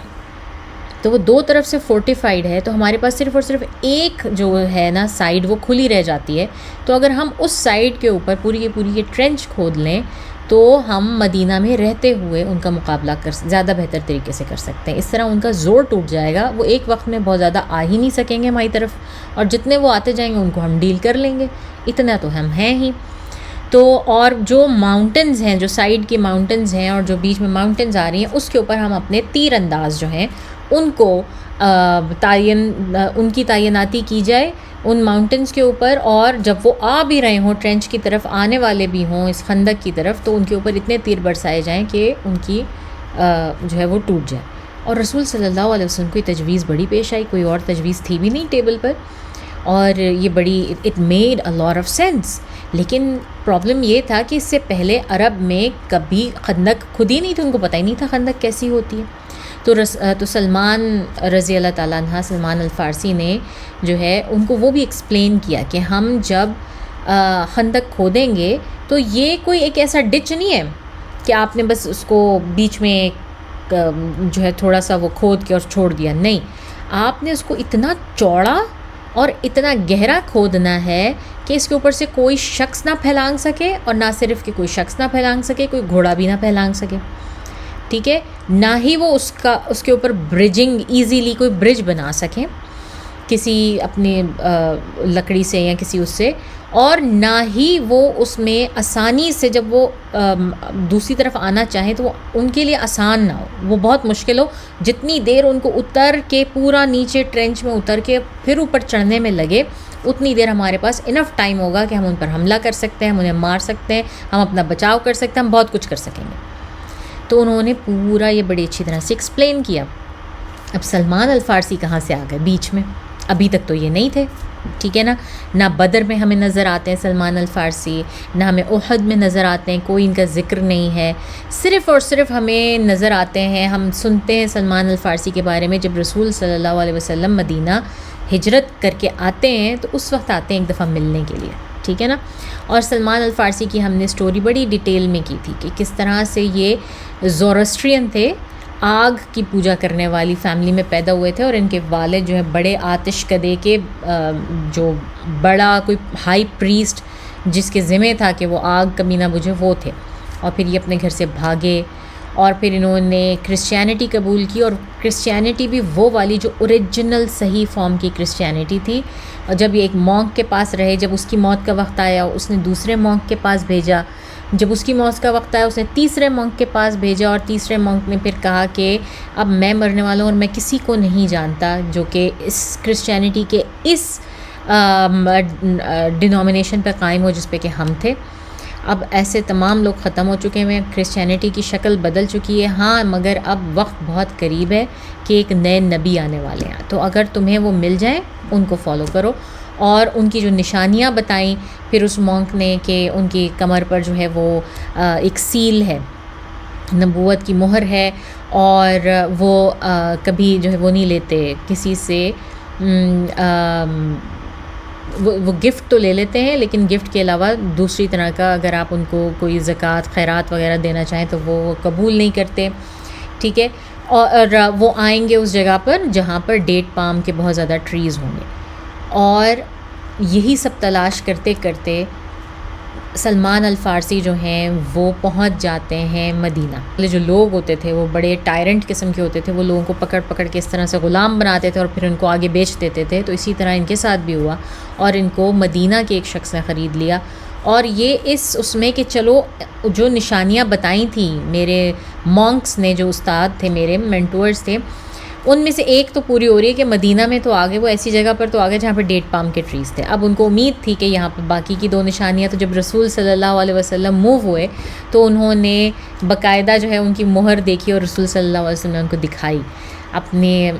تو وہ 2 طرف سے فورٹیفائڈ ہے. تو ہمارے پاس صرف اور صرف ایک جو ہے نا سائڈ وہ کھلی رہ جاتی ہے. تو اگر ہم اس سائڈ کے اوپر پوری کی پوری یہ ٹرینچ کھود لیں تو ہم مدینہ میں رہتے ہوئے ان کا مقابلہ زیادہ بہتر طریقے سے کر سکتے ہیں. اس طرح ان کا زور ٹوٹ جائے گا، وہ ایک وقت میں بہت زیادہ آ ہی نہیں سکیں گے ہماری طرف، اور جتنے وہ آتے جائیں گے ان کو ہم ڈیل کر لیں گے، اتنا تو ہم ہیں ہی. تو اور جو ماؤنٹنز ہیں، جو سائڈ کی ماؤنٹنز ہیں اور جو بیچ میں ماؤنٹنز آ رہی ہیں، اس کے اوپر ہم اپنے تیر انداز جو ہیں ان کو ان کی تعیناتی کی جائے ان ماؤنٹنز کے اوپر، اور جب وہ آ بھی رہے ہوں ٹرینچ کی طرف، آنے والے بھی ہوں اس خندق کی طرف، تو ان کے اوپر اتنے تیر برسائے جائیں کہ ان کی جو ہے وہ ٹوٹ جائے. اور رسول صلی اللہ علیہ وسلم کو یہ تجویز بڑی پیش آئی، کوئی اور تجویز تھی بھی نہیں ٹیبل پر. اور یہ بڑی it made a lot of sense. لیکن پرابلم یہ تھا کہ اس سے پہلے عرب میں کبھی خندق خود ہی نہیں تھی، ان کو پتہ ہی نہیں تھا خندق کیسی ہوتی ہے. تو سلمان رضی اللہ تعالیٰ عنہ، سلمان الفارسی نے جو ہے ان کو وہ بھی ایکسپلین کیا کہ ہم جب خندق کھودیں گے تو یہ کوئی ایک ایسا ڈچ نہیں ہے کہ آپ نے بس اس کو بیچ میں جو ہے تھوڑا سا وہ کھود کے اور چھوڑ دیا. نہیں، آپ نے اس کو اتنا چوڑا اور اتنا گہرا کھودنا ہے کہ اس کے اوپر سے کوئی شخص نہ پھیلانگ سکے، اور نہ صرف کہ کوئی شخص نہ پھیلانگ سکے، کوئی گھوڑا بھی نہ پھیلانگ سکے. ٹھیک ہے، نہ ہی وہ اس کے اوپر برجنگ ایزیلی کوئی برج بنا سکیں کسی اپنی لکڑی سے یا کسی اس سے، اور نہ ہی وہ اس میں آسانی سے جب وہ دوسری طرف آنا چاہیں تو وہ ان کے لیے آسان نہ ہو، وہ بہت مشکل ہو. جتنی دیر ان کو اتر کے پورا نیچے ٹرینچ میں اتر کے پھر اوپر چڑھنے میں لگے، اتنی دیر ہمارے پاس انف ٹائم ہوگا کہ ہم ان پر حملہ کر سکتے ہیں، ہم انہیں مار سکتے ہیں، ہم اپنا بچاؤ کر سکتے ہیں، ہم بہت کچھ کر سکیں گے. تو انہوں نے پورا یہ بڑی اچھی طرح سے ایکسپلین کیا. اب سلمان الفارسی کہاں سے آ گئے بیچ میں؟ ابھی تک تو یہ نہیں تھے. ٹھیک ہے نا، نہ بدر میں ہمیں نظر آتے ہیں سلمان الفارسی، نہ ہمیں احد میں نظر آتے ہیں، کوئی ان کا ذکر نہیں ہے. صرف اور صرف ہمیں نظر آتے ہیں، ہم سنتے ہیں سلمان الفارسی کے بارے میں جب رسول صلی اللہ علیہ وسلم مدینہ ہجرت کر کے آتے ہیں، تو اس وقت آتے ہیں ایک دفعہ ملنے کے لیے. ٹھیک ہے نا. اور سلمان الفارسی کی ہم نے سٹوری بڑی ڈیٹیل میں کی تھی کہ کس طرح سے یہ زورسٹرین تھے، آگ کی پوجا کرنے والی فیملی میں پیدا ہوئے تھے، اور ان کے والد جو ہیں بڑے آتش کدے کے جو بڑا کوئی ہائی پریسٹ جس کے ذمہ تھا کہ وہ آگ کبھی نہ بجھے، وہ تھے. اور پھر یہ اپنے گھر سے بھاگے، اور پھر انہوں نے کرسچینٹی قبول کی، اور کرسچینٹی بھی وہ والی جو اوریجنل صحیح فارم کی کرسچینٹی تھی. اور جب یہ ایک مونک کے پاس رہے، جب اس کی موت کا وقت آیا اس نے دوسرے مونک کے پاس بھیجا، جب اس کی موت کا وقت آیا اس نے تیسرے مونک کے پاس بھیجا، اور تیسرے مونک نے پھر کہا کہ اب میں مرنے والا ہوں اور میں کسی کو نہیں جانتا جو کہ اس کرسچینٹی کے اس ڈینومینیشن پہ قائم ہو جس پہ کہ ہم تھے. اب ایسے تمام لوگ ختم ہو چکے ہیں، کرسچینٹی کی شکل بدل چکی ہے. ہاں، مگر اب وقت بہت قریب ہے کہ ایک نئے نبی آنے والے ہیں، تو اگر تمہیں وہ مل جائیں ان کو فالو کرو. اور ان کی جو نشانیاں بتائیں پھر اس مونک نے کہ ان کی کمر پر جو ہے وہ ایک سیل ہے، نبوت کی مہر ہے، اور وہ کبھی جو ہے وہ نہیں لیتے کسی سے، وہ گفٹ تو لے لیتے ہیں لیکن گفٹ کے علاوہ دوسری طرح کا اگر آپ ان کو کوئی زکوٰۃ خیرات وغیرہ دینا چاہیں تو وہ قبول نہیں کرتے. ٹھیک ہے. اور وہ آئیں گے اس جگہ پر جہاں پر ڈیٹ پام کے بہت زیادہ ٹریز ہوں گے، اور یہی سب تلاش کرتے کرتے سلمان الفارسی جو ہیں وہ پہنچ جاتے ہیں مدینہ. جو لوگ ہوتے تھے وہ بڑے ٹائرنٹ قسم کے ہوتے تھے، وہ لوگوں کو پکڑ پکڑ کے اس طرح سے غلام بناتے تھے اور پھر ان کو آگے بیچ دیتے تھے. تو اسی طرح ان کے ساتھ بھی ہوا، اور ان کو مدینہ کے ایک شخص نے خرید لیا. اور یہ اس میں کہ چلو جو نشانیاں بتائیں تھیں میرے مونکس نے، جو استاد تھے میرے مینٹورز تھے، ان میں سے ایک تو پوری ہو رہی ہے کہ مدینہ میں تو آگے، وہ ایسی جگہ پر تو آگے جہاں پہ ڈیٹ پام کے ٹریز تھے. اب ان کو امید تھی کہ یہاں پہ باقی کی دو نشانیاں، تو جب رسول صلی اللہ علیہ وسلم موو ہوئے تو انہوں نے باقاعدہ جو ہے ان کی مہر دیکھی، اور رسول صلی اللہ علیہ وسلم نے ان کو دکھائی اپنے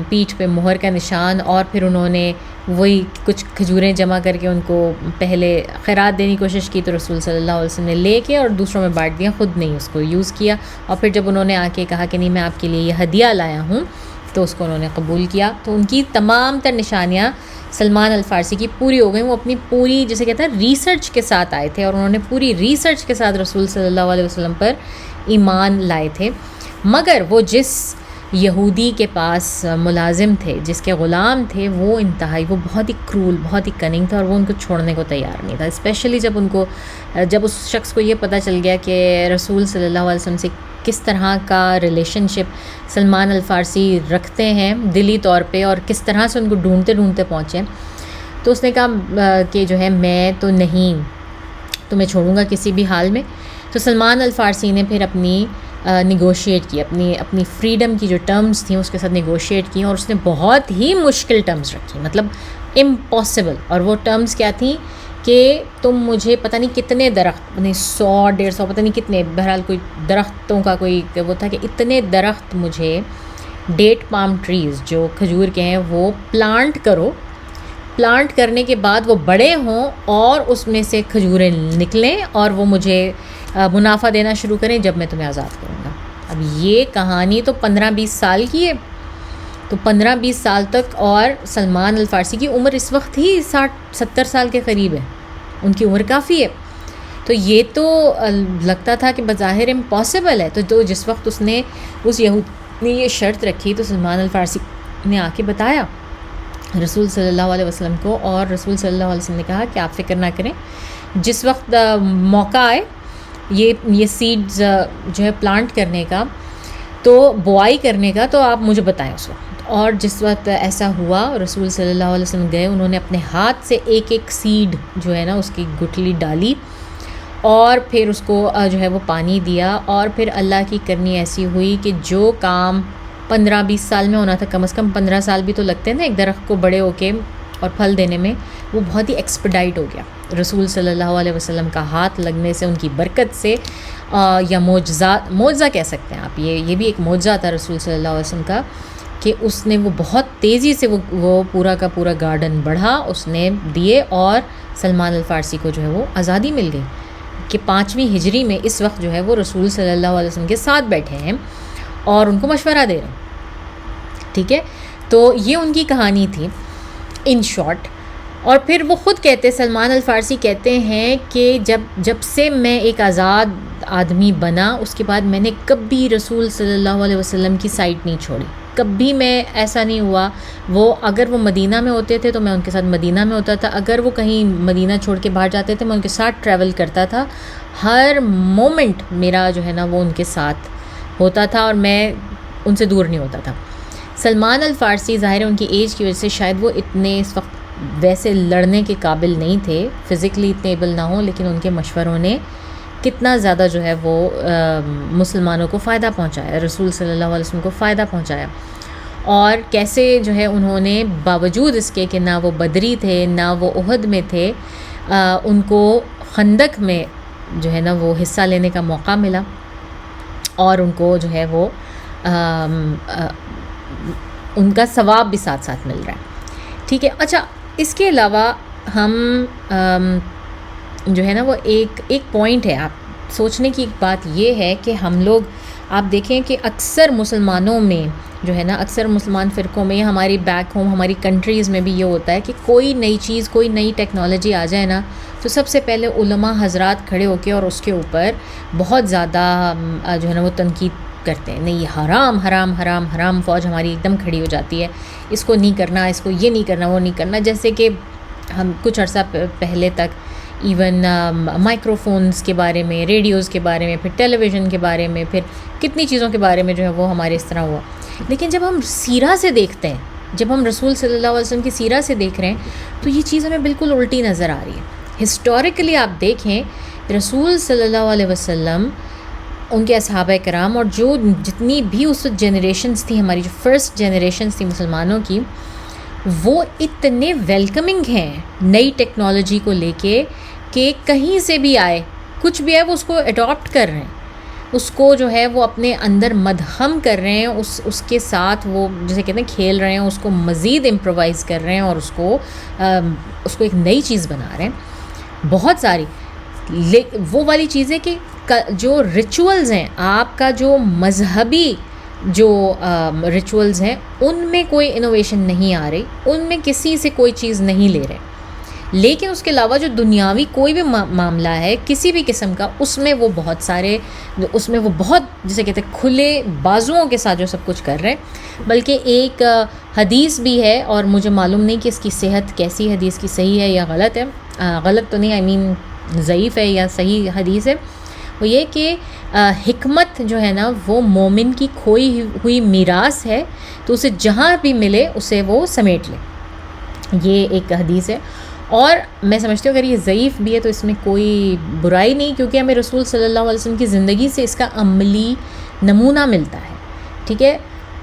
پیٹھ پہ مہر کا نشان. اور پھر انہوں نے وہی کچھ کھجوریں جمع کر کے ان کو پہلے خیرات دینے کی کوشش کی، تو رسول صلی اللہ علیہ وسلم نے لے کے اور دوسروں میں بانٹ دیا، خود نہیں اس کو یوز کیا. اور پھر جب انہوں نے آ کے کہا کہ نہیں میں آپ کے لیے یہ ہدیہ لایا ہوں، تو اس کو انہوں نے قبول کیا. تو ان کی تمام تر نشانیاں سلمان الفارسی کی پوری ہو گئیں. وہ اپنی پوری جیسے کہتے ہیں ریسرچ کے ساتھ آئے تھے، اور انہوں نے پوری ریسرچ کے ساتھ رسول صلی اللہ علیہ وسلم پر ایمان لائے تھے. مگر وہ جس یہودی کے پاس ملازم تھے، جس کے غلام تھے، وہ انتہائی، وہ بہت ہی کرول، بہت ہی کننگ تھا، اور وہ ان کو چھوڑنے کو تیار نہیں تھا. اسپیشلی جب اس شخص کو یہ پتہ چل گیا کہ رسول صلی اللہ علیہ وسلم سے کس طرح کا ریلیشن شپ سلمان الفارسی رکھتے ہیں دلی طور پہ، اور کس طرح سے ان کو ڈھونڈتے ڈھونڈتے پہنچے، تو اس نے کہا کہ جو ہے میں تو نہیں تمہیں چھوڑوں گا کسی بھی حال میں. تو سلمان الفارسی نے پھر اپنی نیگوشیٹ کی، اپنی فریڈم کی جو ٹرمز تھیں اس کے ساتھ نیگوشیٹ کی، اور اس نے بہت ہی مشکل ٹرمز رکھی، مطلب امپاسبل. اور وہ ٹرمز کیا تھیں کہ تم مجھے پتہ نہیں کتنے درخت، 100-150 پتہ نہیں کتنے، بہرحال کوئی درختوں کا کوئی وہ تھا کہ اتنے درخت مجھے ڈیٹ پام ٹریز جو کھجور کے ہیں وہ پلانٹ کرو، پلانٹ کرنے کے بعد وہ بڑے ہوں اور اس میں سے کھجوریں نکلیں اور وہ مجھے منافع دینا شروع کریں جب میں تمہیں آزاد کروں گا. اب یہ کہانی تو 15-20 سال کی ہے. تو 15-20 سال تک، اور سلمان الفارسی کی عمر اس وقت ہی 60-70 سال کے قریب ہے. ان کی عمر کافی ہے. تو یہ تو لگتا تھا کہ بظاہر امپاسبل ہے. تو جس وقت اس نے اس یہود نے یہ شرط رکھی تو سلمان الفارسی نے آ کے بتایا رسول صلی اللہ علیہ وسلم کو، اور رسول صلی اللہ علیہ وسلم نے کہا کہ آپ فکر نہ کریں، جس وقت موقع آئے یہ سیڈز جو ہے پلانٹ کرنے کا، تو بوائی کرنے کا، تو آپ مجھے بتائیں اس وقت. اور جس وقت ایسا ہوا رسول صلی اللہ علیہ وسلم گئے، انہوں نے اپنے ہاتھ سے ایک ایک سیڈ جو ہے نا اس کی گٹھلی ڈالی، اور پھر اس کو جو ہے وہ پانی دیا. اور پھر اللہ کی کرنی ایسی ہوئی کہ جو کام 15-20 سال میں ہونا تھا، کم از کم 15 سال بھی تو لگتے ہیں نا ایک درخت کو بڑے ہو کے اور پھل دینے میں، وہ بہت ہی ایکسپیڈائٹ ہو گیا رسول صلی اللہ علیہ وسلم کا ہاتھ لگنے سے، ان کی برکت سے، یا معجزہ کہہ سکتے ہیں آپ. یہ بھی ایک معجزہ تھا رسول صلی اللہ علیہ وسلم کا کہ اس نے وہ بہت تیزی سے وہ پورا کا پورا گارڈن بڑھا، اس نے دیے، اور سلمان الفارسی کو جو ہے وہ آزادی مل گئی کہ 5ویں ہجری میں اس وقت جو ہے وہ رسول صلی اللہ علیہ وسلم کے ساتھ بیٹھے ہیں اور ان کو مشورہ دے رہے ہیں. ٹھیک ہے، تو یہ ان کی کہانی تھی ان شارٹ. اور پھر وہ خود کہتے، سلمان الفارسی کہتے ہیں کہ جب سے میں ایک آزاد آدمی بنا، اس کے بعد میں نے کبھی رسول صلی اللہ علیہ وسلم کی سائٹ نہیں چھوڑی. کبھی میں ایسا نہیں ہوا، اگر وہ مدینہ میں ہوتے تھے تو میں ان کے ساتھ مدینہ میں ہوتا تھا، اگر وہ کہیں مدینہ چھوڑ کے باہر جاتے تھے میں ان کے ساتھ ٹریول کرتا تھا. ہر مومنٹ میرا جو ہے نا وہ ان کے ساتھ ہوتا تھا اور میں ان سے دور نہیں ہوتا تھا. سلمان الفارسی ظاہر ہے ان کی ایج کی وجہ سے شاید وہ اتنے اس وقت ویسے لڑنے کے قابل نہیں تھے، فزیکلی اتنے ایبل نہ ہوں، لیکن ان کے مشوروں نے کتنا زیادہ جو ہے وہ مسلمانوں کو فائدہ پہنچایا، رسول صلی اللہ علیہ وسلم کو فائدہ پہنچایا. اور کیسے جو ہے انہوں نے باوجود اس کے کہ نہ وہ بدری تھے نہ وہ احد میں تھے، ان کو خندق میں جو ہے نا وہ حصہ لینے کا موقع ملا، اور ان کو جو ہے وہ ان کا ثواب بھی ساتھ ساتھ مل رہا ہے. ٹھیک ہے. اچھا، اس کے علاوہ ہم جو ہے نا وہ ایک پوائنٹ ہے، آپ سوچنے کی ایک بات یہ ہے کہ ہم لوگ آپ دیکھیں کہ اکثر مسلمانوں میں جو ہے نا، اکثر مسلمان فرقوں میں، ہماری بیک ہوم ہماری کنٹریز میں بھی یہ ہوتا ہے کہ کوئی نئی چیز، کوئی نئی ٹیکنالوجی آ جائے نا، تو سب سے پہلے علماء حضرات کھڑے ہو کے اور اس کے اوپر بہت زیادہ جو ہے نا وہ تنقید کرتے ہیں. نہیں، یہ حرام حرام حرام حرام، فوج ہماری ایک دم کھڑی ہو جاتی ہے، اس کو نہیں کرنا، اس کو یہ نہیں کرنا، وہ نہیں کرنا. جیسے کہ ہم کچھ عرصہ پہلے تک ایون مائکرو فونز کے بارے میں، ریڈیوز کے بارے میں، پھر ٹیلی ویژن کے بارے میں، پھر کتنی چیزوں کے بارے میں جو ہے وہ ہمارے اس طرح ہوا. لیکن جب ہم سیرہ سے دیکھتے ہیں، جب ہم رسول صلی اللہ علیہ وسلم کی سیرہ سے دیکھ رہے ہیں، تو یہ چیز ہمیں بالکل الٹی نظر آ رہی ہے. ہسٹوریکلی آپ دیکھیں رسول صلی اللہ علیہ وسلم، ان کے اصحابہ کرام، اور جتنی بھی اس وقت جنریشنز تھیں، ہماری جو فرسٹ جنریشنز تھی مسلمانوں کی، وہ اتنے ویلکمنگ ہیں نئی ٹیکنالوجی کو لے کے کہ کہیں سے بھی آئے، کچھ بھی ہے وہ اس کو اڈاپٹ کر رہے ہیں، اس کو جو ہے وہ اپنے اندر مدہم کر رہے ہیں، اس کے ساتھ وہ جیسے کہتے ہیں کھیل رہے ہیں، اس کو مزید امپرووائز کر رہے ہیں، اور اس کو ایک نئی چیز بنا رہے ہیں. بہت ساری وہ والی چیزیں کہ جو ریچولز ہیں، آپ کا جو مذہبی جو ریچولز ہیں، ان میں کوئی انوویشن نہیں آ رہی، ان میں کسی سے کوئی چیز نہیں لے رہے. لیکن اس کے علاوہ جو دنیاوی کوئی بھی معاملہ ہے کسی بھی قسم کا، اس میں وہ بہت جسے کہتے ہیں کھلے بازوؤں کے ساتھ جو سب کچھ کر رہے ہیں. بلکہ ایک حدیث بھی ہے، اور مجھے معلوم نہیں کہ اس کی صحت کیسی، حدیث کی صحیح ہے یا غلط ہے، غلط تو نہیں، ضعیف ہے یا صحیح حدیث ہے. وہ یہ کہ حکمت جو ہے نا وہ مومن کی کھوئی ہوئی میراث ہے، تو اسے جہاں بھی ملے اسے وہ سمیٹ لے. یہ ایک حدیث ہے، اور میں سمجھتی ہوں اگر یہ ضعیف بھی ہے تو اس میں کوئی برائی نہیں، کیونکہ ہمیں رسول صلی اللہ علیہ وسلم کی زندگی سے اس کا عملی نمونہ ملتا ہے. ٹھیک ہے،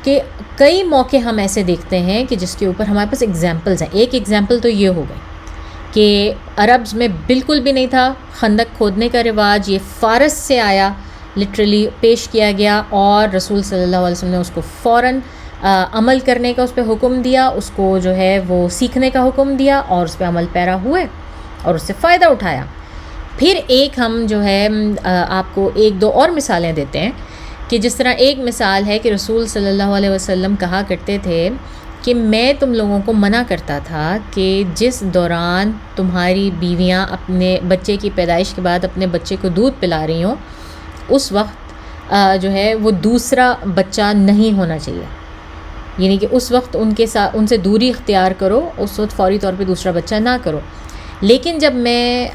کہ کئی موقع ہم ایسے دیکھتے ہیں کہ جس کے اوپر ہمارے پاس ایگزامپلز ہیں. ایک ایگزامپل تو یہ ہو گئی کہ عربز میں بالکل بھی نہیں تھا خندق کھودنے کا رواج، یہ فارس سے آیا، لٹرلی پیش کیا گیا، اور رسول صلی اللہ علیہ وسلم نے اس کو فوراً عمل کرنے کا اس پہ حکم دیا، اس کو جو ہے وہ سیکھنے کا حکم دیا اور اس پہ عمل پیرا ہوئے اور اس سے فائدہ اٹھایا۔ پھر ایک ہم جو ہے آپ کو ایک دو اور مثالیں دیتے ہیں کہ جس طرح ایک مثال ہے کہ رسول صلی اللہ علیہ وسلم کہا کرتے تھے کہ میں تم لوگوں کو منع کرتا تھا کہ جس دوران تمہاری بیویاں اپنے بچے کی پیدائش کے بعد اپنے بچے کو دودھ پلا رہی ہوں اس وقت جو ہے وہ دوسرا بچہ نہیں ہونا چاہیے، یعنی کہ اس وقت ان سے دوری اختیار کرو، اس وقت فوری طور پہ دوسرا بچہ نہ کرو۔ لیکن جب میں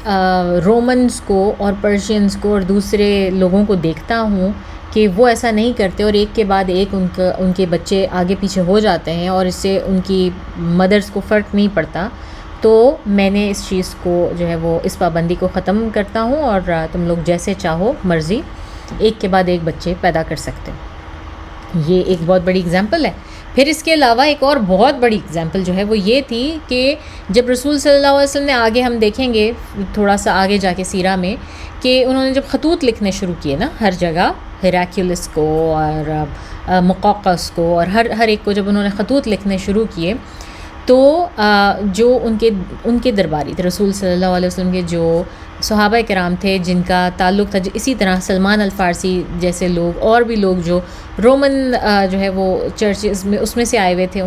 رومنز کو اور پرشینز کو اور دوسرے لوگوں کو دیکھتا ہوں کہ وہ ایسا نہیں کرتے اور ایک کے بعد ایک ان کے بچے آگے پیچھے ہو جاتے ہیں اور اس سے ان کی مدرز کو فرق نہیں پڑتا، تو میں نے اس چیز کو جو ہے وہ اس پابندی کو ختم کرتا ہوں اور تم لوگ جیسے چاہو مرضی ایک کے بعد ایک بچے پیدا کر سکتے۔ یہ ایک بہت بڑی اگزامپل ہے۔ پھر اس کے علاوہ ایک اور بہت بڑی اگزامپل جو ہے وہ یہ تھی کہ جب رسول صلی اللہ علیہ وسلم نے آگے ہم دیکھیں گے تھوڑا سا آگے جا کے سیرہ میں کہ انہوں نے جب خطوط لکھنے شروع کیے نا ہر جگہ، ہیراکلیس کو اور مقوقس کو اور ہر ایک کو جب انہوں نے خطوط لکھنے شروع کیے تو جو ان کے درباری تھے رسول صلی اللہ علیہ وسلم کے جو صحابہ کرام تھے جن کا تعلق تھا، اسی طرح سلمان الفارسی جیسے لوگ اور بھی لوگ جو رومن جو ہے وہ چرچز میں اس میں سے آئے ہوئے تھے،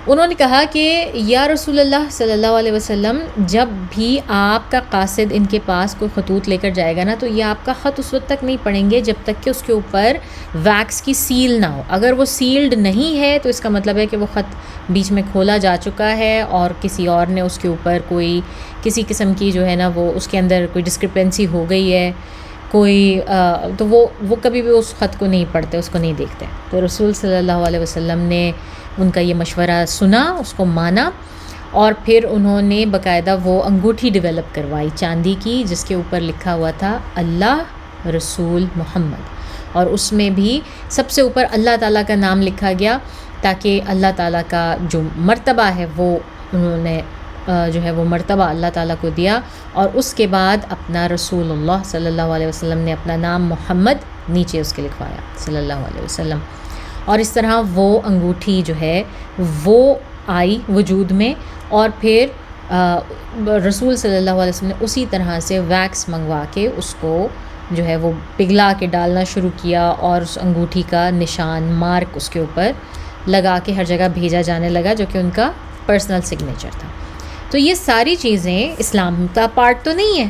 انہوں نے کہا کہ یا رسول اللہ صلی اللہ علیہ وسلم جب بھی آپ کا قاصد ان کے پاس کوئی خطوط لے کر جائے گا نا تو یہ آپ کا خط اس وقت تک نہیں پڑھیں گے جب تک کہ اس کے اوپر ویکس کی سیل نہ ہو۔ اگر وہ سیلڈ نہیں ہے تو اس کا مطلب ہے کہ وہ خط بیچ میں کھولا جا چکا ہے اور کسی اور نے اس کے اوپر کوئی کسی قسم کی جو ہے نا وہ اس کے اندر کوئی ڈسکرپنسی ہو گئی ہے کوئی تو وہ کبھی بھی اس خط کو نہیں پڑھتے، اس کو نہیں دیکھتے۔ تو رسول صلی اللہ علیہ وسلم نے ان کا یہ مشورہ سنا، اس کو مانا، اور پھر انہوں نے باقاعدہ وہ انگوٹھی ڈیولپ کروائی چاندی کی جس کے اوپر لکھا ہوا تھا اللہ رسول محمد، اور اس میں بھی سب سے اوپر اللہ تعالیٰ کا نام لکھا گیا تاکہ اللہ تعالیٰ کا جو مرتبہ ہے وہ انہوں نے جو ہے وہ مرتبہ اللہ تعالیٰ کو دیا، اور اس کے بعد اپنا رسول اللہ صلی اللہ علیہ وسلم نے اپنا نام محمد نیچے اس کے لکھوایا صلی اللہ علیہ وسلم، اور اس طرح وہ انگوٹھی جو ہے وہ آئی وجود میں، اور پھر رسول صلی اللہ علیہ وسلم نے اسی طرح سے ویکس منگوا کے اس کو جو ہے وہ پگھلا کے ڈالنا شروع کیا اور اس انگوٹھی کا نشان مارک اس کے اوپر لگا کے ہر جگہ بھیجا جانے لگا جو کہ ان کا پرسنل سگنیچر تھا۔ تو یہ ساری چیزیں اسلام کا پارٹ تو نہیں ہے،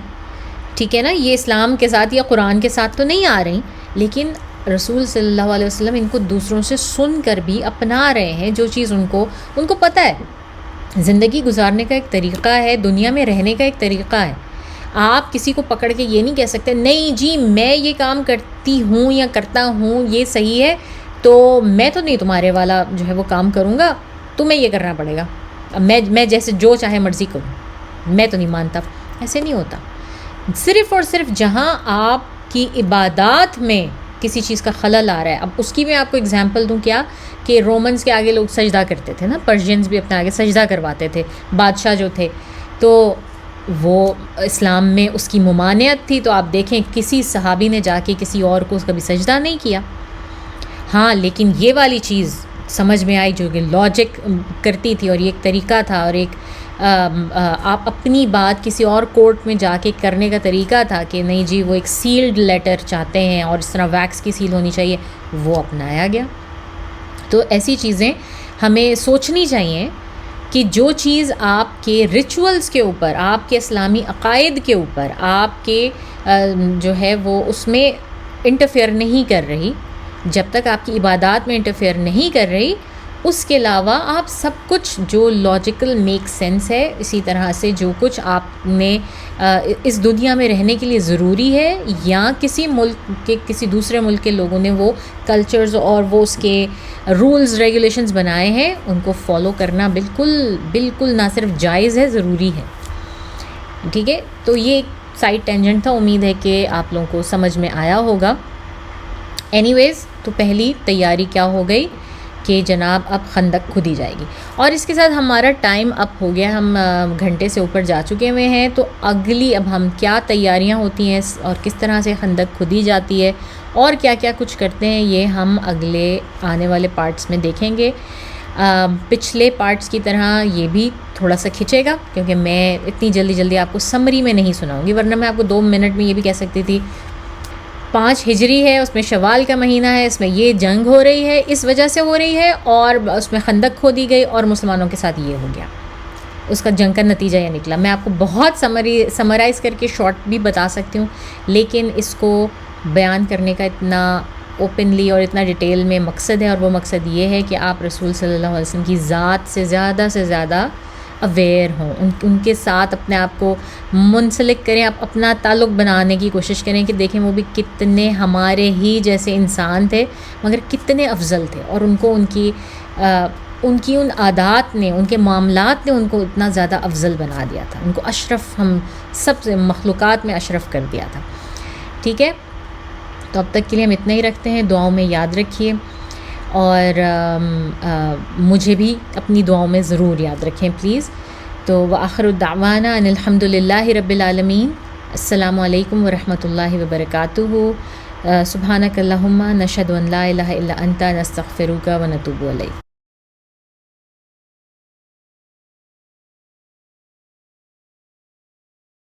ٹھیک ہے نا، یہ اسلام کے ساتھ یا قرآن کے ساتھ تو نہیں آ رہی، لیکن رسول صلی اللہ علیہ وسلم ان کو دوسروں سے سن کر بھی اپنا رہے ہیں، جو چیز ان کو پتہ ہے۔ زندگی گزارنے کا ایک طریقہ ہے، دنیا میں رہنے کا ایک طریقہ ہے۔ آپ کسی کو پکڑ کے یہ نہیں کہہ سکتے نہیں جی میں یہ کام کرتی ہوں یا کرتا ہوں یہ صحیح ہے تو میں تو نہیں تمہارے والا جو ہے وہ کام کروں گا، تمہیں یہ کرنا پڑے گا، میں جیسے جو چاہے مرضی کروں، میں تو نہیں مانتا۔ ایسے نہیں ہوتا۔ صرف اور صرف جہاں آپ کی عبادات میں کسی چیز کا خلل آ رہا ہے، اب اس کی میں آپ کو اگزامپل دوں کیا کہ رومنز کے آگے لوگ سجدہ کرتے تھے نا، پرشینز بھی اپنے آگے سجدہ کرواتے تھے، بادشاہ جو تھے، تو وہ اسلام میں اس کی ممانعت تھی، تو آپ دیکھیں کسی صحابی نے جا کے کسی اور کو کبھی سجدہ نہیں کیا۔ ہاں لیکن یہ والی چیز سمجھ میں آئی جو کہ لاجک کرتی تھی اور یہ ایک طریقہ تھا اور ایک آپ اپنی بات کسی اور کورٹ میں جا کے کرنے کا طریقہ تھا کہ نہیں جی وہ ایک سیلڈ لیٹر چاہتے ہیں اور اس طرح ویکس کی سیل ہونی چاہیے، وہ اپنایا گیا۔ تو ایسی چیزیں ہمیں سوچنی چاہیے کہ جو چیز آپ کے ریچولز کے اوپر، آپ کے اسلامی عقائد کے اوپر، آپ کے جو ہے وہ اس میں انٹرفیئر نہیں کر رہی، جب تک آپ کی عبادات میں انٹرفیئر نہیں کر رہی، اس کے علاوہ آپ سب کچھ جو لاجیکل میک سینس ہے، اسی طرح سے جو کچھ آپ نے اس دنیا میں رہنے کے لیے ضروری ہے یا کسی ملک کے کسی دوسرے ملک کے لوگوں نے وہ کلچرز اور وہ اس کے رولز ریگولیشنز بنائے ہیں، ان کو فالو کرنا بالکل نہ صرف جائز ہے، ضروری ہے۔ ٹھیک ہے، تو یہ ایک سائڈ ٹینجنٹ تھا، امید ہے کہ آپ لوگوں کو سمجھ میں آیا ہوگا۔ اینی ویز، تو پہلی تیاری کیا ہو گئی کہ جناب اب خندق کھودی جائے گی. اور اس کے ساتھ ہمارا ٹائم اپ ہو گیا، ہم گھنٹے سے اوپر جا چکے ہوئے ہیں. تو اگلی اب ہم کیا تیاریاں ہوتی ہیں اور کس طرح سے خندق کھودی جاتی ہے اور کیا کیا کچھ کرتے ہیں، یہ ہم اگلے آنے والے پارٹس میں دیکھیں گے. پچھلے پارٹس کی طرح یہ بھی تھوڑا سا کھنچے گا، کیونکہ میں اتنی جلدی آپ کو سمری میں نہیں سناؤں گی، ورنہ میں آپ کو 2 منٹ میں یہ بھی کہہ سکتی تھی 5 ہجری ہے، اس میں شوال کا مہینہ ہے، اس میں یہ جنگ ہو رہی ہے، اس وجہ سے ہو رہی ہے، اور اس میں خندق کھودی گئی اور مسلمانوں کے ساتھ یہ ہو گیا. اس کا جنگ کا نتیجہ یہ نکلا. میں آپ کو بہت سمرائز کر کے شارٹ بھی بتا سکتی ہوں، لیکن اس کو بیان کرنے کا اتنا اوپنلی اور اتنا ڈیٹیل میں مقصد ہے، اور وہ مقصد یہ ہے کہ آپ رسول صلی اللہ علیہ وسلم کی ذات سے زیادہ اویئر ہوں، ان کے ساتھ اپنے آپ کو منسلک کریں، آپ اپنا تعلق بنانے کی کوشش کریں کہ دیکھیں وہ بھی کتنے ہمارے ہی جیسے انسان تھے، مگر کتنے افضل تھے، اور ان کو ان کی ان عادات نے، ان کے معاملات نے ان کو اتنا زیادہ افضل بنا دیا تھا، ان کو اشرف، ہم سب سے مخلوقات میں اشرف کر دیا تھا. ٹھیک ہے، تو اب تک کے لیے ہم اتنا ہی رکھتے ہیں. دعاؤں میں یاد رکھیے، اور مجھے بھی اپنی دعاؤں میں ضرور یاد رکھیں پلیز. تو وآخر دعوانا ان الحمد للہ رب العالمین. السلام علیکم ورحمۃ اللہ وبرکاتہ. سبحانک اللہم نشہد ان لا الہ الا انت نستغفرک ونتوب الیک.